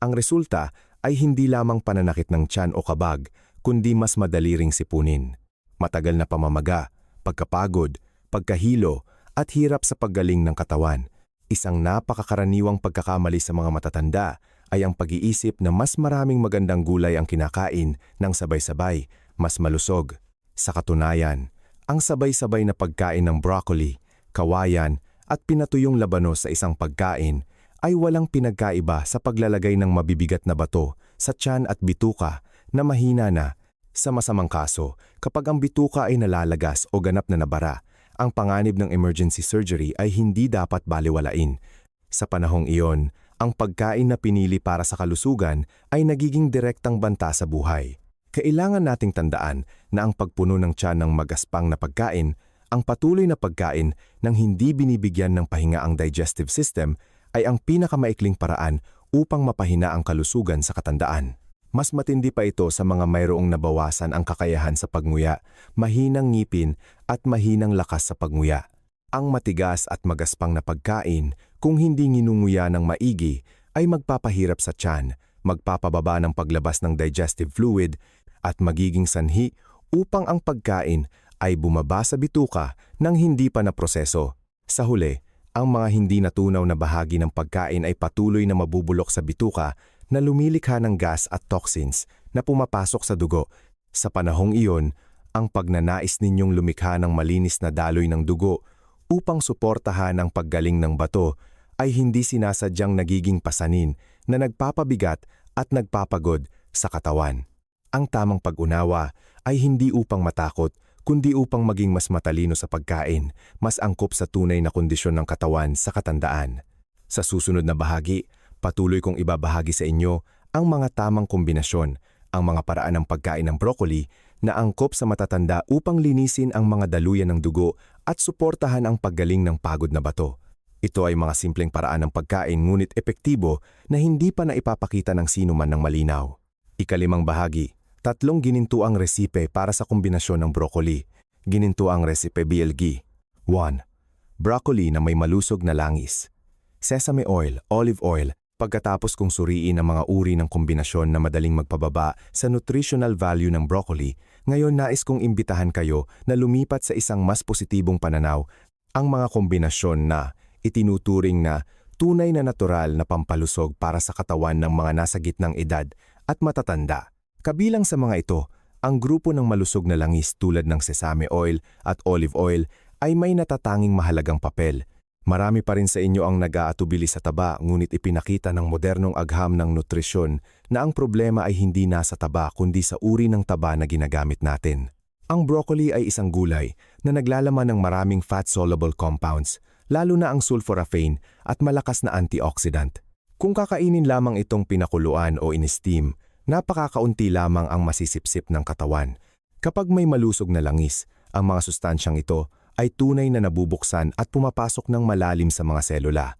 Ang resulta ay hindi lamang pananakit ng tiyan o kabag, kundi mas madali ring sipunin. Matagal na pamamaga, pagkapagod, pagkahilo, at hirap sa paggaling ng katawan. Isang napakakaraniwang pagkakamali sa mga matatanda ay ang pag-iisip na mas maraming magandang gulay ang kinakain ng sabay-sabay, mas malusog. Sa katunayan, ang sabay-sabay na pagkain ng broccoli, kawayan at pinatuyong labanos sa isang pagkain ay walang pinagkaiba sa paglalagay ng mabibigat na bato sa tiyan at bituka na mahina na. Sa masamang kaso, kapag ang bituka ay nalalagas o ganap na nabara, ang panganib ng emergency surgery ay hindi dapat balewalain. Sa panahong iyon, ang pagkain na pinili para sa kalusugan ay nagiging direktang banta sa buhay. Kailangan nating tandaan na ang pagpuno ng tiyan ng magaspang na pagkain, ang patuloy na pagkain ng hindi binibigyan ng pahinga ang digestive system ay ang pinakamaikling paraan upang mapahina ang kalusugan sa katandaan. Mas matindi pa ito sa mga mayroong nabawasan ang kakayahan sa pagnguya, mahinang ngipin at mahinang lakas sa pagnguya. Ang matigas at magaspang na pagkain, kung hindi nginunguya ng maigi, ay magpapahirap sa tiyan, magpapababa ng paglabas ng digestive fluid, at magiging sanhi upang ang pagkain ay bumaba sa bituka nang hindi pa naproseso. Sa huli, ang mga hindi natunaw na bahagi ng pagkain ay patuloy na mabubulok sa bituka na lumilikha ng gas at toxins na pumapasok sa dugo. Sa panahong iyon, ang pagnanais ninyong lumikha ng malinis na daloy ng dugo upang suportahan ang paggaling ng bato ay hindi sinasadyang nagiging pasanin na nagpapabigat at nagpapagod sa katawan. Ang tamang pag-unawa ay hindi upang matakot, kundi upang maging mas matalino sa pagkain, mas angkop sa tunay na kondisyon ng katawan sa katandaan. Sa susunod na bahagi, patuloy kong ibabahagi sa inyo ang mga tamang kombinasyon, ang mga paraan ng pagkain ng broccoli na angkop sa matatanda upang linisin ang mga daluyan ng dugo at suportahan ang paggaling ng pagod na bato. Ito ay mga simpleng paraan ng pagkain ngunit epektibo na hindi pa naipapakita ng sino man ng malinaw. Ikalimang bahagi, 3 ginintuang resipe para sa kombinasyon ng broccoli. Ginintuang resipe BLG. 1. Broccoli na may malusog na langis. Sesame oil, olive oil. Pagkatapos kong suriin ang mga uri ng kombinasyon na madaling magpababa sa nutritional value ng broccoli, ngayon nais kong imbitahan kayo na lumipat sa isang mas positibong pananaw, ang mga kombinasyon na itinuturing na tunay na natural na pampalusog para sa katawan ng mga nasa gitnang edad at matatanda. Kabilang sa mga ito, ang grupo ng malusog na langis tulad ng sesame oil at olive oil ay may natatanging mahalagang papel. Marami pa rin sa inyo ang nag-aatubili sa taba ngunit ipinakita ng modernong agham ng nutrisyon na ang problema ay hindi nasa taba kundi sa uri ng taba na ginagamit natin. Ang broccoli ay isang gulay na naglalaman ng maraming fat-soluble compounds, lalo na ang sulforaphane at malakas na antioxidant. Kung kakainin lamang itong pinakuluan o in-steam, napakakaunti lamang ang masisipsip ng katawan. Kapag may malusog na langis, ang mga sustansyang ito ay tunay na nabubuksan at pumapasok ng malalim sa mga selula.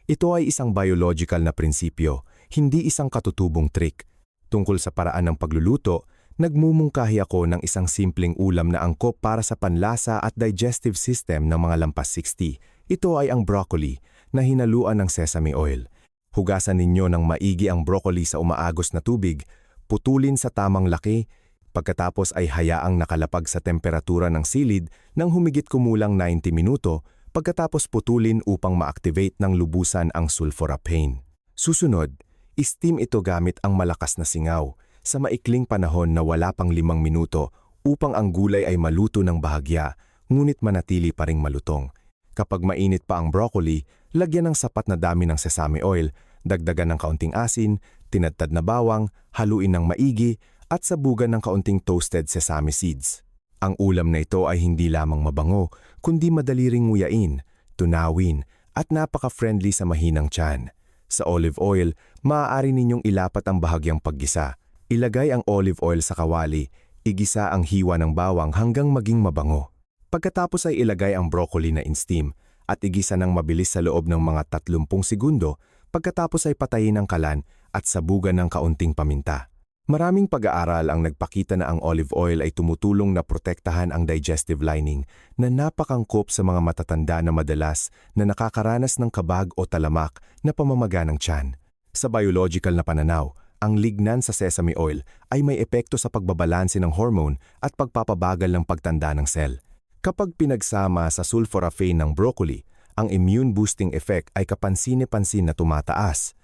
Ito ay isang biological na prinsipyo, hindi isang katutubong trick. Tungkol sa paraan ng pagluluto, nagmumungkahi ako ng isang simpleng ulam na angkop para sa panlasa at digestive system ng mga lampas 60. Ito ay ang broccoli na hinaluan ng sesame oil. Hugasan ninyo ng maigi ang broccoli sa umaagos na tubig, putulin sa tamang laki, pagkatapos ay hayaang nakalapag sa temperatura ng silid ng humigit kumulang 90 minuto, pagkatapos putulin upang ma-activate ng lubusan ang sulforaphane. Susunod, steam ito gamit ang malakas na singaw sa maikling panahon na wala pang 5 minuto upang ang gulay ay maluto ng bahagya, ngunit manatili pa ring malutong. Kapag mainit pa ang broccoli, lagyan ng sapat na dami ng sesame oil, dagdagan ng kaunting asin, tinadtad na bawang, haluin ng maigi, at sabugan ng kaunting toasted sesame seeds. Ang ulam na ito ay hindi lamang mabango, kundi madali ring nguyain, tunawin, at napaka-friendly sa mahinang tiyan. Sa olive oil, maaari ninyong ilapat ang bahagyang paggisa. Ilagay ang olive oil sa kawali, igisa ang hiwa ng bawang hanggang maging mabango. Pagkatapos ay ilagay ang broccoli na in-steam at igisa ng mabilis sa loob ng mga 30 segundo, pagkatapos ay patayin ang kalan at sabugan ng kaunting paminta. Maraming pag-aaral ang nagpakita na ang olive oil ay tumutulong na protektahan ang digestive lining na napakangkop sa mga matatanda na madalas na nakakaranas ng kabag o talamak na pamamaga ng tiyan. Sa biological na pananaw, ang lignan sa sesame oil ay may epekto sa pagbabalanse ng hormone at pagpapabagal ng pagtanda ng cell. Kapag pinagsama sa sulforaphane ng broccoli, ang immune boosting effect ay kapansin-pansin na tumataas.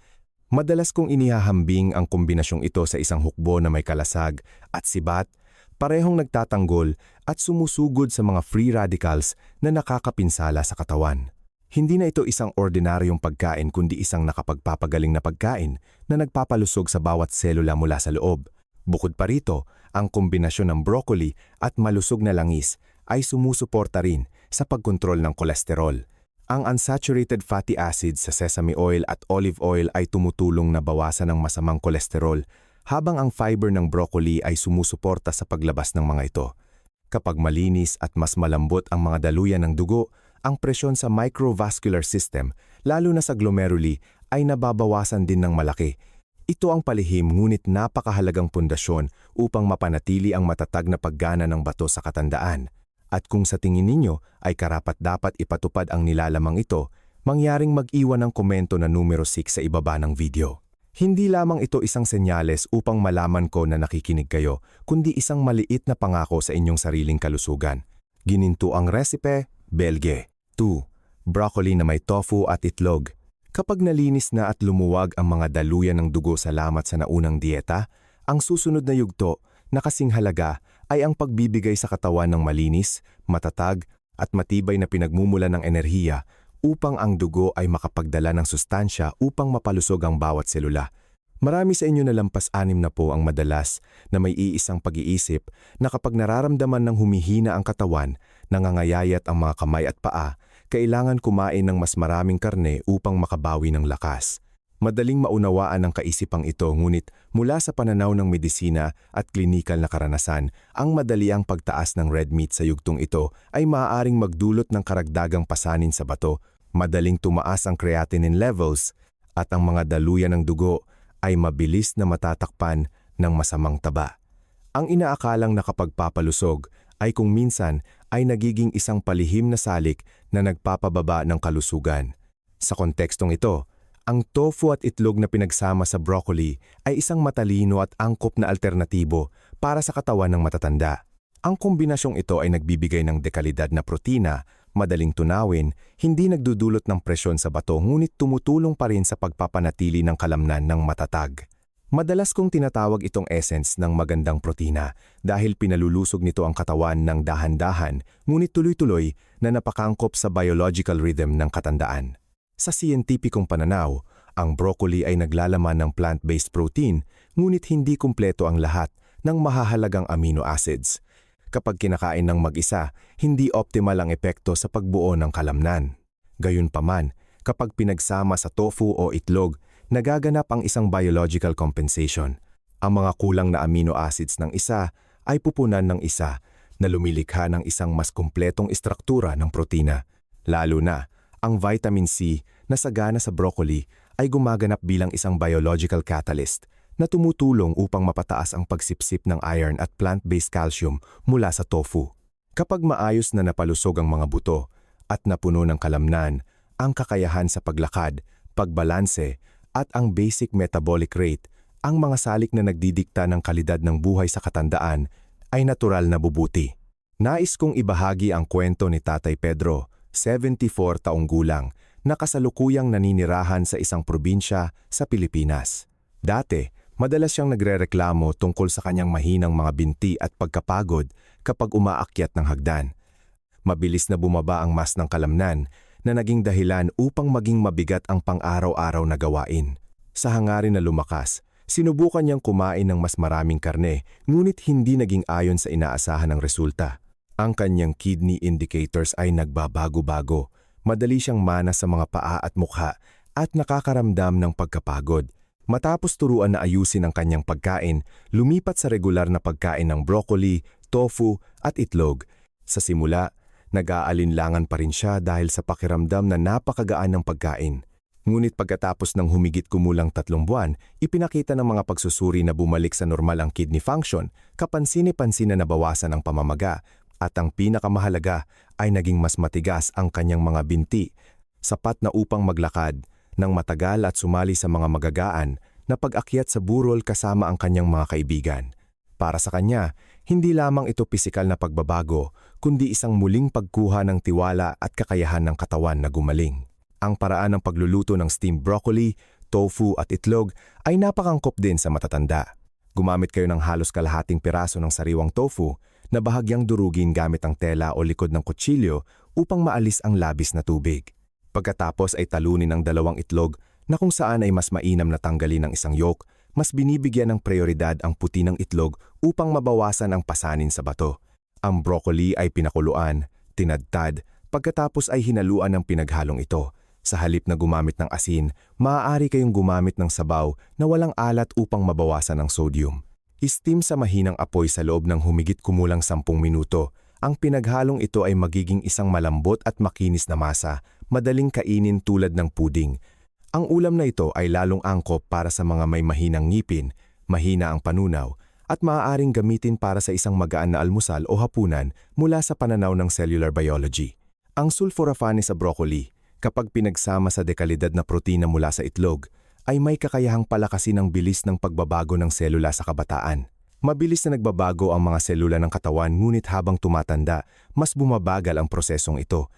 Madalas kong inihahambing ang kombinasyong ito sa isang hukbo na may kalasag at sibat, parehong nagtatanggol at sumusugod sa mga free radicals na nakakapinsala sa katawan. Hindi na ito isang ordinaryong pagkain kundi isang nakapagpapagaling na pagkain na nagpapalusog sa bawat selula mula sa loob. Bukod pa rito, ang kombinasyon ng broccoli at malusog na langis ay sumusuporta rin sa pagkontrol ng kolesterol. Ang unsaturated fatty acids sa sesame oil at olive oil ay tumutulong na bawasan ang masamang kolesterol, habang ang fiber ng broccoli ay sumusuporta sa paglabas ng mga ito. Kapag malinis at mas malambot ang mga daluyan ng dugo, ang presyon sa microvascular system, lalo na sa glomeruli, ay nababawasan din ng malaki. Ito ang palihim ngunit napakahalagang pundasyon upang mapanatili ang matatag na paggana ng bato sa katandaan. At kung sa tingin ninyo ay karapat-dapat ipatupad ang nilalamang ito, mangyaring mag-iwan ng komento na numero 6 sa ibaba ng video. Hindi lamang ito isang senyales upang malaman ko na nakikinig kayo, kundi isang maliit na pangako sa inyong sariling kalusugan. Gininto ang resipe, belge. 2. Broccoli na may tofu at itlog. Kapag nalinis na at lumuwag ang mga daluyan ng dugo salamat sa naunang dieta, ang susunod na yugto na kasing halaga ay ang pagbibigay sa katawan ng malinis, matatag at matibay na pinagmumula ng enerhiya upang ang dugo ay makapagdala ng sustansya upang mapalusog ang bawat selula. Marami sa inyo na lampas-anim na po ang madalas na may iisang pag-iisip na kapag nararamdaman ng humihina ang katawan, nangangayayat ang mga kamay at paa, kailangan kumain ng mas maraming karne upang makabawi ng lakas. Madaling maunawaan ang kaisipang ito ngunit mula sa pananaw ng medisina at klinikal na karanasan, ang madaliang pagtaas ng red meat sa yugtong ito ay maaaring magdulot ng karagdagang pasanin sa bato, madaling tumaas ang creatinine levels, at ang mga daluyan ng dugo ay mabilis na matatakpan ng masamang taba. Ang inaakalang nakapagpapalusog ay kung minsan ay nagiging isang palihim na salik na nagpapababa ng kalusugan. Sa kontekstong ito, ang tofu at itlog na pinagsama sa broccoli ay isang matalino at angkop na alternatibo para sa katawan ng matatanda. Ang kombinasyong ito ay nagbibigay ng dekalidad na protina, madaling tunawin, hindi nagdudulot ng presyon sa bato ngunit tumutulong pa rin sa pagpapanatili ng kalamnan ng matatag. Madalas kong tinatawag itong essence ng magandang protina dahil pinalulusog nito ang katawan ng dahan-dahan ngunit tuloy-tuloy na napakaangkop sa biological rhythm ng katandaan. Sa siyentipikong pananaw, ang broccoli ay naglalaman ng plant-based protein ngunit hindi kumpleto ang lahat ng mahahalagang amino acids. Kapag kinakain ng mag-isa, hindi optimal ang epekto sa pagbuo ng kalamnan. Gayunpaman, kapag pinagsama sa tofu o itlog, nagaganap ang isang biological compensation. Ang mga kulang na amino acids ng isa ay pupunan ng isa na lumilikha ng isang mas kumpletong istruktura ng protina. Lalo na, ang vitamin C na sagana sa broccoli ay gumaganap bilang isang biological catalyst na tumutulong upang mapataas ang pagsipsip ng iron at plant-based calcium mula sa tofu. Kapag maayos na napalusog ang mga buto at napuno ng kalamnan, ang kakayahan sa paglakad, pagbalanse, at ang basic metabolic rate, ang mga salik na nagdidikta ng kalidad ng buhay sa katandaan, ay natural na bubuti. Nais kong ibahagi ang kwento ni Tatay Pedro, 74 taong gulang, na kasalukuyang naninirahan sa isang probinsya sa Pilipinas. Dati, madalas siyang nagrereklamo tungkol sa kanyang mahinang mga binti at pagkapagod kapag umaakyat ng hagdan. Mabilis na bumaba ang mas ng kalamnan na naging dahilan upang maging mabigat ang pang-araw-araw na gawain. Sa hangarin na lumakas, sinubukan niyang kumain ng mas maraming karne ngunit hindi naging ayon sa inaasahan ng resulta. Ang kanyang kidney indicators ay nagbabago-bago, madali siyang mana sa mga paa at mukha at nakakaramdam ng pagkapagod. Matapos turuan na ayusin ang kanyang pagkain, lumipat sa regular na pagkain ng broccoli, tofu at itlog. Sa simula, nag-aalinlangan pa rin siya dahil sa pakiramdam na napakagaan ng pagkain. Ngunit pagkatapos ng humigit kumulang 3 buwan, ipinakita ng mga pagsusuri na bumalik sa normal ang kidney function, kapansin-pansin na nabawasan ang pamamaga, at ang pinakamahalaga ay naging mas matigas ang kanyang mga binti, sapat na upang maglakad ng matagal at sumali sa mga magagaan na pag-akyat sa burol kasama ang kanyang mga kaibigan. Para sa kanya, hindi lamang ito pisikal na pagbabago, kundi isang muling pagkuha ng tiwala at kakayahan ng katawan na gumaling. Ang paraan ng pagluluto ng steamed broccoli, tofu at itlog ay napakangkop din sa matatanda. Gumamit kayo ng halos kalahating piraso ng sariwang tofu na bahagyang durugin gamit ang tela o likod ng kutsilyo upang maalis ang labis na tubig. Pagkatapos ay talunin ang 2 itlog na kung saan ay mas mainam na tanggalin ang isang yolk, mas binibigyan ng prioridad ang puti ng itlog upang mabawasan ang pasanin sa bato. Ang broccoli ay pinakuluan, tinadtad, pagkatapos ay hinaluan ng pinaghalong ito. Sa halip na gumamit ng asin, maaari kayong gumamit ng sabaw na walang alat upang mabawasan ang sodium. I-steam sa mahinang apoy sa loob ng humigit kumulang 10 minuto. Ang pinaghalong ito ay magiging isang malambot at makinis na masa, madaling kainin tulad ng puding. Ang ulam na ito ay lalong angkop para sa mga may mahinang ngipin, mahina ang panunaw, at maaaring gamitin para sa isang magaan na almusal o hapunan mula sa pananaw ng cellular biology. Ang sulforaphane sa broccoli, kapag pinagsama sa dekalidad na protina mula sa itlog, ay may kakayahang palakasin ang bilis ng pagbabago ng selula sa kabataan. Mabilis na nagbabago ang mga selula ng katawan ngunit habang tumatanda, mas bumabagal ang prosesong ito.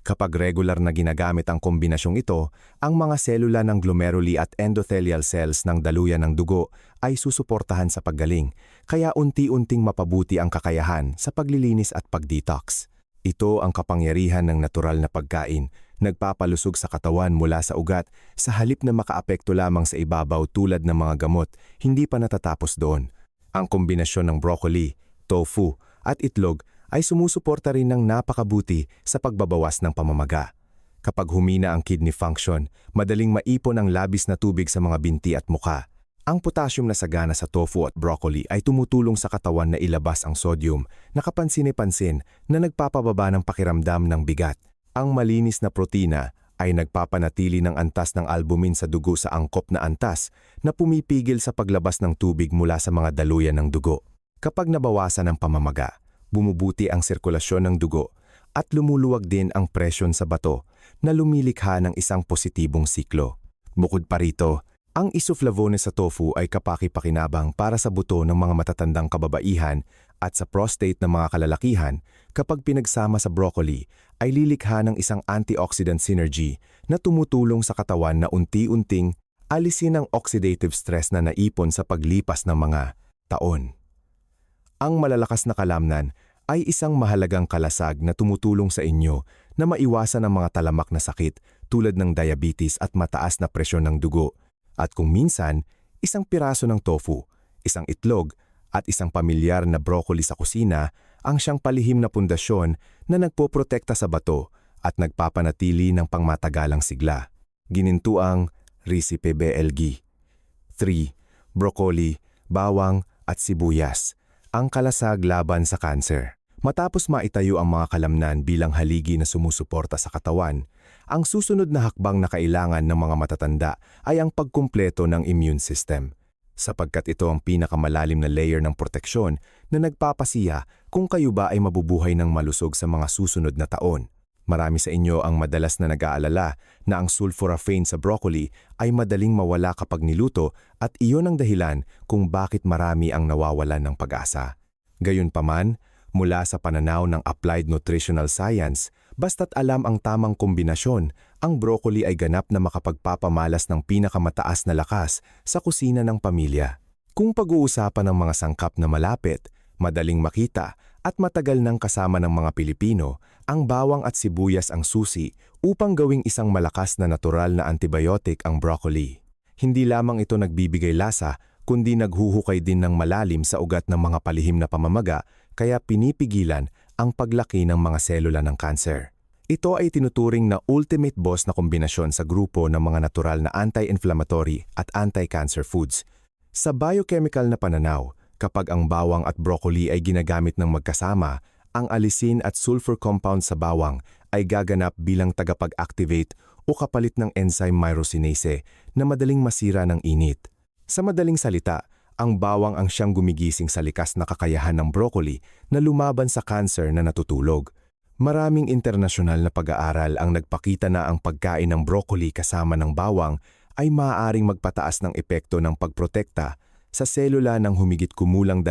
Kapag regular na ginagamit ang kombinasyong ito, ang mga selula ng glomeruli at endothelial cells ng daluyan ng dugo ay susuportahan sa paggaling, kaya unti-unting mapabuti ang kakayahan sa paglilinis at pag-detox. Ito ang kapangyarihan ng natural na pagkain, nagpapalusog sa katawan mula sa ugat sa halip na makaapekto lamang sa ibabaw tulad ng mga gamot, hindi pa natatapos doon. Ang kombinasyon ng broccoli, tofu at itlog ay sumusuporta rin ng napakabuti sa pagbabawas ng pamamaga. Kapag humina ang kidney function, madaling maipon ang labis na tubig sa mga binti at muka. Ang potassium na sagana sa tofu at broccoli ay tumutulong sa katawan na ilabas ang sodium na kapansin-pansin na nagpapababa ng pakiramdam ng bigat. Ang malinis na protina ay nagpapanatili ng antas ng albumin sa dugo sa angkop na antas na pumipigil sa paglabas ng tubig mula sa mga daluyan ng dugo. Kapag nabawasan ang pamamaga, bumubuti ang sirkulasyon ng dugo at lumuluwag din ang presyon sa bato na lumilikha ng isang positibong siklo. Bukod pa rito, ang isoflavones sa tofu ay kapaki-pakinabang para sa buto ng mga matatandang kababaihan at sa prostate ng mga kalalakihan. Kapag pinagsama sa broccoli ay lilikha ng isang antioxidant synergy na tumutulong sa katawan na unti-unting alisin ang oxidative stress na naipon sa paglipas ng mga taon. Ang malalakas na kalamnan ay isang mahalagang kalasag na tumutulong sa inyo na maiwasan ang mga talamak na sakit tulad ng diabetes at mataas na presyon ng dugo. At kung minsan, isang piraso ng tofu, isang itlog at isang pamilyar na broccoli sa kusina ang siyang palihim na pundasyon na nagpoprotekta sa bato at nagpapanatili ng pangmatagalang sigla. Ginintuang Recipe BLG. 3. Broccoli, bawang at sibuyas. Ang kalasag laban sa kanser. Matapos maitayo ang mga kalamnan bilang haligi na sumusuporta sa katawan, ang susunod na hakbang na kailangan ng mga matatanda ay ang pagkumpleto ng immune system. Sapagkat ito ang pinakamalalim na layer ng proteksyon na nagpapasiya kung kayo ba ay mabubuhay ng malusog sa mga susunod na taon. Marami sa inyo ang madalas na nag-aalala na ang sulforaphane sa broccoli ay madaling mawala kapag niluto at iyon ang dahilan kung bakit marami ang nawawalan ng pag-asa. Gayunpaman, mula sa pananaw ng applied nutritional science, basta't alam ang tamang kombinasyon, ang broccoli ay ganap na makapagpapamalas ng pinakamataas na lakas sa kusina ng pamilya. Kung pag-uusapan ng mga sangkap na malapit, madaling makita at matagal nang kasama ng mga Pilipino, ang bawang at sibuyas ang susi upang gawing isang malakas na natural na antibiotic ang broccoli. Hindi lamang ito nagbibigay lasa, kundi naghuhukay din ng malalim sa ugat ng mga palihim na pamamaga, kaya pinipigilan ang paglaki ng mga selula ng kanser. Ito ay tinuturing na ultimate boss na kombinasyon sa grupo ng mga natural na anti-inflammatory at anti-cancer foods. Sa biochemical na pananaw, kapag ang bawang at broccoli ay ginagamit ng magkasama, ang alisin at sulfur compound sa bawang ay gaganap bilang tagapag-activate o kapalit ng enzyme myrosinase na madaling masira ng init. Sa madaling salita, ang bawang ang siyang gumigising sa likas na kakayahan ng broccoli na lumaban sa kanser na natutulog. Maraming internasyonal na pag-aaral ang nagpakita na ang pagkain ng broccoli kasama ng bawang ay maaaring magpataas ng epekto ng pagprotekta sa selula ng humigit kumulang 2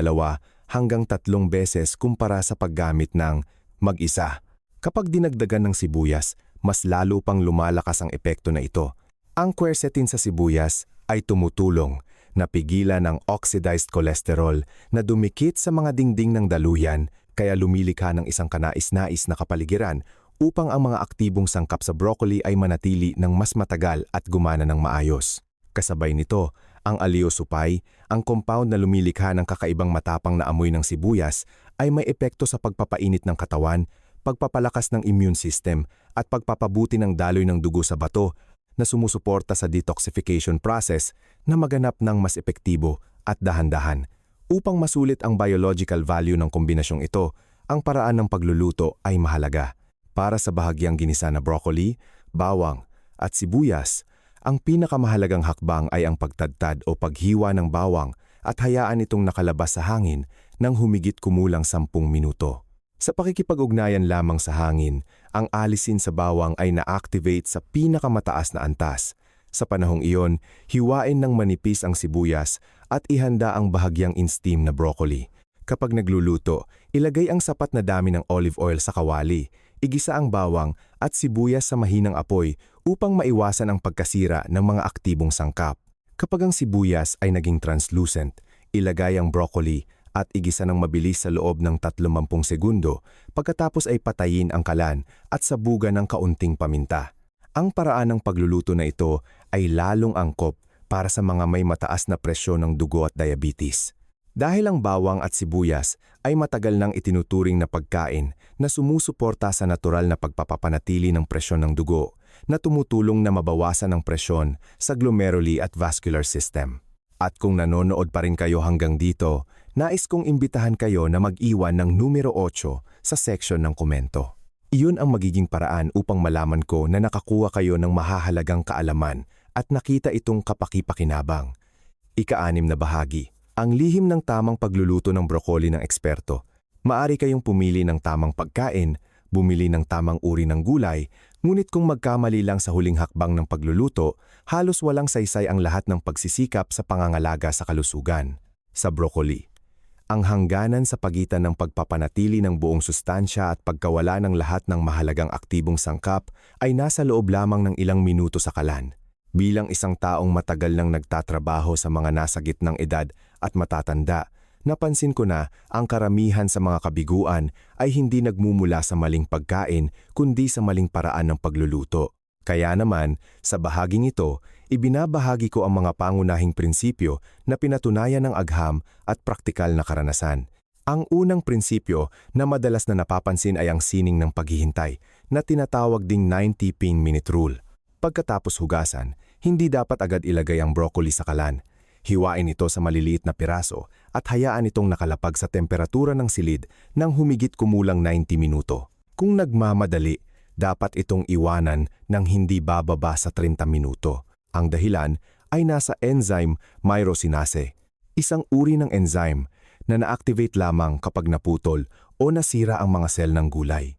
hanggang 3 beses kumpara sa paggamit ng mag-isa. Kapag dinagdagan ng sibuyas, mas lalo pang lumalakas ang epekto na ito. Ang quercetin sa sibuyas ay tumutulong na pigilan ang oxidized cholesterol na dumikit sa mga dingding ng daluyan, kaya lumilikha ng isang kanais-nais na kapaligiran upang ang mga aktibong sangkap sa broccoli ay manatili ng mas matagal at gumana ng maayos. Kasabay nito, ang aliosupay, ang compound na lumilikha ng kakaibang matapang na amoy ng sibuyas, ay may epekto sa pagpapainit ng katawan, pagpapalakas ng immune system at pagpapabuti ng daloy ng dugo sa bato na sumusuporta sa detoxification process na maganap ng mas epektibo at dahan-dahan. Upang masulit ang biological value ng kombinasyong ito, ang paraan ng pagluluto ay mahalaga. Para sa bahagyang ginisa na broccoli, bawang at sibuyas, ang pinakamahalagang hakbang ay ang pagtadtad o paghiwa ng bawang at hayaan itong nakalabas sa hangin ng humigit kumulang 10 minuto. Sa pakikipag-ugnayan lamang sa hangin, ang alisin sa bawang ay na-activate sa pinakamataas na antas. Sa panahong iyon, hiwain ng manipis ang sibuyas at ihanda ang bahagyang in-steam na broccoli. Kapag nagluluto, ilagay ang sapat na dami ng olive oil sa kawali, igisa ang bawang at sibuyas sa mahinang apoy upang maiwasan ang pagkasira ng mga aktibong sangkap. Kapag ang sibuyas ay naging translucent, ilagay ang broccoli at igisa ng mabilis sa loob ng 30 segundo, pagkatapos ay patayin ang kalan at sabugan ng kaunting paminta. Ang paraan ng pagluluto na ito ay lalong angkop para sa mga may mataas na presyon ng dugo at diabetes. Dahil ang bawang at sibuyas ay matagal nang itinuturing na pagkain na sumusuporta sa natural na pagpapapanatili ng presyon ng dugo, na tumutulong na mabawasan ang presyon sa glomeruli at vascular system. At kung nanonood pa rin kayo hanggang dito, nais kong imbitahan kayo na mag-iwan ng numero 8 sa section ng komento. Iyon ang magiging paraan upang malaman ko na nakakuha kayo ng mahahalagang kaalaman at nakita itong kapaki-pakinabang. Ika-6 na bahagi, ang lihim ng tamang pagluluto ng broccoli ng eksperto. Maari kayong pumili ng tamang pagkain, bumili ng tamang uri ng gulay, ngunit kung magkamali lang sa huling hakbang ng pagluluto, halos walang saysay ang lahat ng pagsisikap sa pangangalaga sa kalusugan. Sa broccoli, ang hangganan sa pagitan ng pagpapanatili ng buong sustansya at pagkawala ng lahat ng mahalagang aktibong sangkap ay nasa loob lamang ng ilang minuto sa kalan. Bilang isang taong matagal nang nagtatrabaho sa mga nasa gitnang edad at matatanda, napansin ko na ang karamihan sa mga kabiguan ay hindi nagmumula sa maling pagkain kundi sa maling paraan ng pagluluto. Kaya naman, sa bahaging ito, ibinabahagi ko ang mga pangunahing prinsipyo na pinatunayan ng agham at praktikal na karanasan. Ang unang prinsipyo na madalas na napapansin ay ang sining ng paghihintay na tinatawag ding 90-minute rule. Pagkatapos hugasan, hindi dapat agad ilagay ang broccoli sa kalan. Hiwain ito sa maliliit na piraso at hayaan itong nakalapag sa temperatura ng silid ng humigit kumulang 90 minuto. Kung nagmamadali, dapat itong iwanan ng hindi bababa sa 30 minuto. Ang dahilan ay nasa enzyme myrosinase, isang uri ng enzyme na na-activate lamang kapag naputol o nasira ang mga sel ng gulay.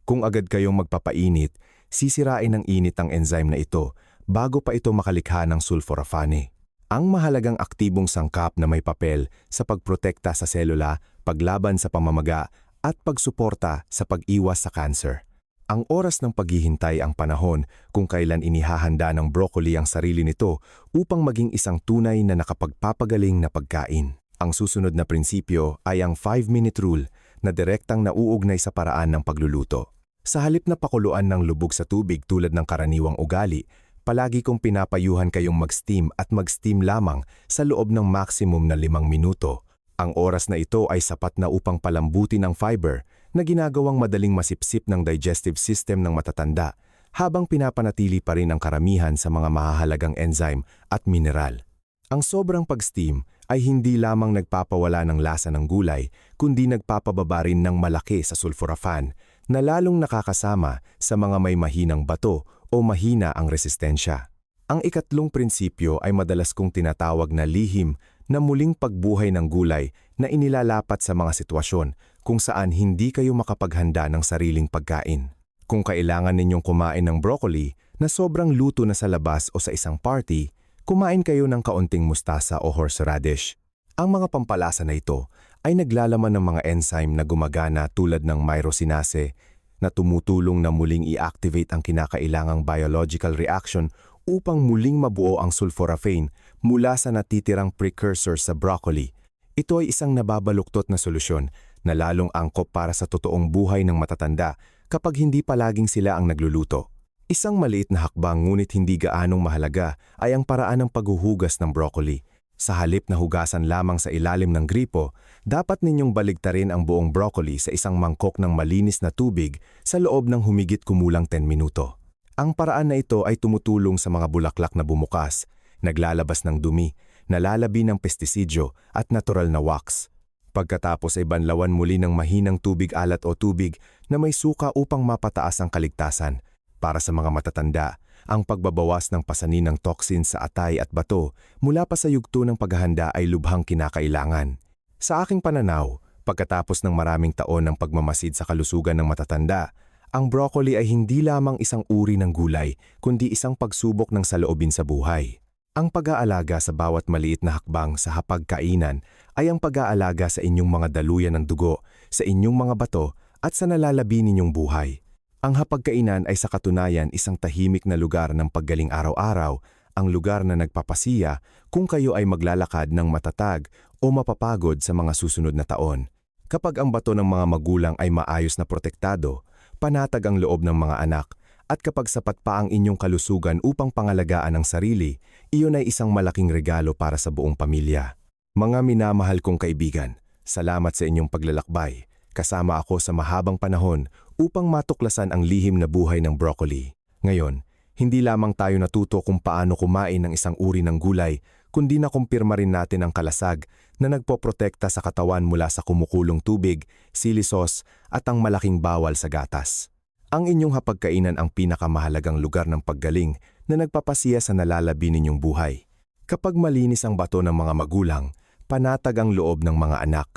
Kung agad kayong magpapainit, sisirain ng init ang enzyme na ito bago pa ito makalikha ng sulforaphane. Ang mahalagang aktibong sangkap na may papel sa pagprotekta sa selula, paglaban sa pamamaga at pagsuporta sa pag-iwas sa cancer. Ang oras ng paghihintay ang panahon kung kailan inihahanda ng broccoli ang sarili nito upang maging isang tunay na nakapagpapagaling na pagkain. Ang susunod na prinsipyo ay ang 5-minute rule na direktang nauugnay sa paraan ng pagluluto. Sa halip na pakuluan ng lubog sa tubig tulad ng karaniwang ugali, palagi kong pinapayuhan kayong mag-steam at mag-steam lamang sa loob ng maximum na 5 minuto. Ang oras na ito ay sapat na upang palambutin ang fiber na ginagawang madaling masipsip ng digestive system ng matatanda, habang pinapanatili pa rin ang karamihan sa mga mahahalagang enzyme at mineral. Ang sobrang pag-steam ay hindi lamang nagpapawala ng lasa ng gulay, kundi nagpapababa rin ng malaki sa sulforaphane na lalong nakakasama sa mga may mahinang bato o mahina ang resistensya. Ang ikatlong prinsipyo ay madalas kong tinatawag na lihim na muling pagbuhay ng gulay na inilalapat sa mga sitwasyon kung saan hindi kayo makapaghanda ng sariling pagkain. Kung kailangan ninyong kumain ng broccoli na sobrang luto na sa labas o sa isang party, Kumain kayo ng kaunting mustasa o horseradish. Ang mga pampalasa na ito ay naglalaman ng mga enzyme na gumagana tulad ng myrosinase na tumutulong na muling i-activate ang kinakailangang biological reaction upang muling mabuo ang sulforaphane mula sa natitirang precursor sa broccoli. Ito ay isang nababaluktot na solusyon na lalong angkop para sa totoong buhay ng matatanda kapag hindi palaging sila ang nagluluto. Isang maliit na hakbang ngunit hindi gaanong mahalaga ay ang paraan ng paghuhugas ng broccoli. Sa halip na hugasan lamang sa ilalim ng gripo, dapat ninyong baligtarin ang buong broccoli sa isang mangkok ng malinis na tubig sa loob ng humigit kumulang 10 minuto. Ang paraan na ito ay tumutulong sa mga bulaklak na bumukas, naglalabas ng dumi, nalalabi ng pestisidyo at natural na wax. Pagkatapos ay banlawan muli ng mahinang tubig alat o tubig na may suka upang mapataas ang kaligtasan. Para sa mga matatanda, ang pagbabawas ng pasanin ng toxin sa atay at bato mula pa sa yugto ng paghahanda ay lubhang kinakailangan. Sa aking pananaw, pagkatapos ng maraming taon ng pagmamasid sa kalusugan ng matatanda, ang broccoli ay hindi lamang isang uri ng gulay, kundi isang pagsubok ng saloobin sa buhay. Ang pag-aalaga sa bawat maliit na hakbang sa hapagkainan ay ang pag-aalaga sa inyong mga daluyan ng dugo, sa inyong mga bato at sa nalalabi ninyong buhay. Ang hapagkainan ay sa katunayan isang tahimik na lugar ng paggaling araw-araw, ang lugar na nagpapasiya kung kayo ay maglalakad ng matatag o mapapagod sa mga susunod na taon. Kapag ang bato ng mga magulang ay maayos na protektado, panatag ang loob ng mga anak, at kapag sapat pa ang inyong kalusugan upang pangalagaan ang sarili, iyon ay isang malaking regalo para sa buong pamilya. Mga minamahal kong kaibigan, salamat sa inyong paglalakbay. Kasama ako sa mahabang panahon upang matuklasan ang lihim na buhay ng broccoli. Ngayon, hindi lamang tayo natuto kung paano kumain ng isang uri ng gulay, kundi nakumpirma rin natin ang kalasag na nagpoprotekta sa katawan mula sa kumukulong tubig, sili sauce at ang malaking bawal sa gatas. Ang inyong hapagkainan ang pinakamahalagang lugar ng paggaling na nagpapasiya sa nalalabi ninyong buhay. Kapag malinis ang bato ng mga magulang, panatag ang loob ng mga anak.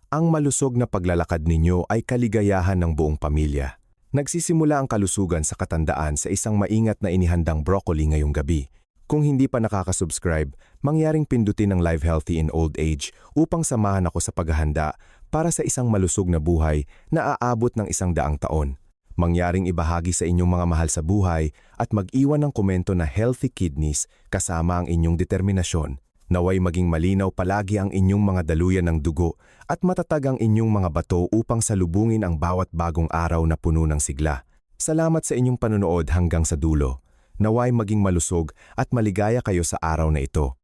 Ang malusog na paglalakad ninyo ay kaligayahan ng buong pamilya. Nagsisimula ang kalusugan sa katandaan sa isang maingat na inihandang broccoli ngayong gabi. Kung hindi pa nakaka-subscribe, mangyaring pindutin ang Live Healthy in Old Age upang samahan ako sa paghahanda para sa isang malusog na buhay na aabot ng 100 taon. Mangyaring ibahagi sa inyong mga mahal sa buhay at mag-iwan ng komento na healthy kidneys kasama ang inyong determinasyon. Naway maging malinaw palagi ang inyong mga daluyan ng dugo at matatag ang inyong mga bato upang salubungin ang bawat bagong araw na puno ng sigla. Salamat sa inyong panonood hanggang sa dulo. Naway maging malusog at maligaya kayo sa araw na ito.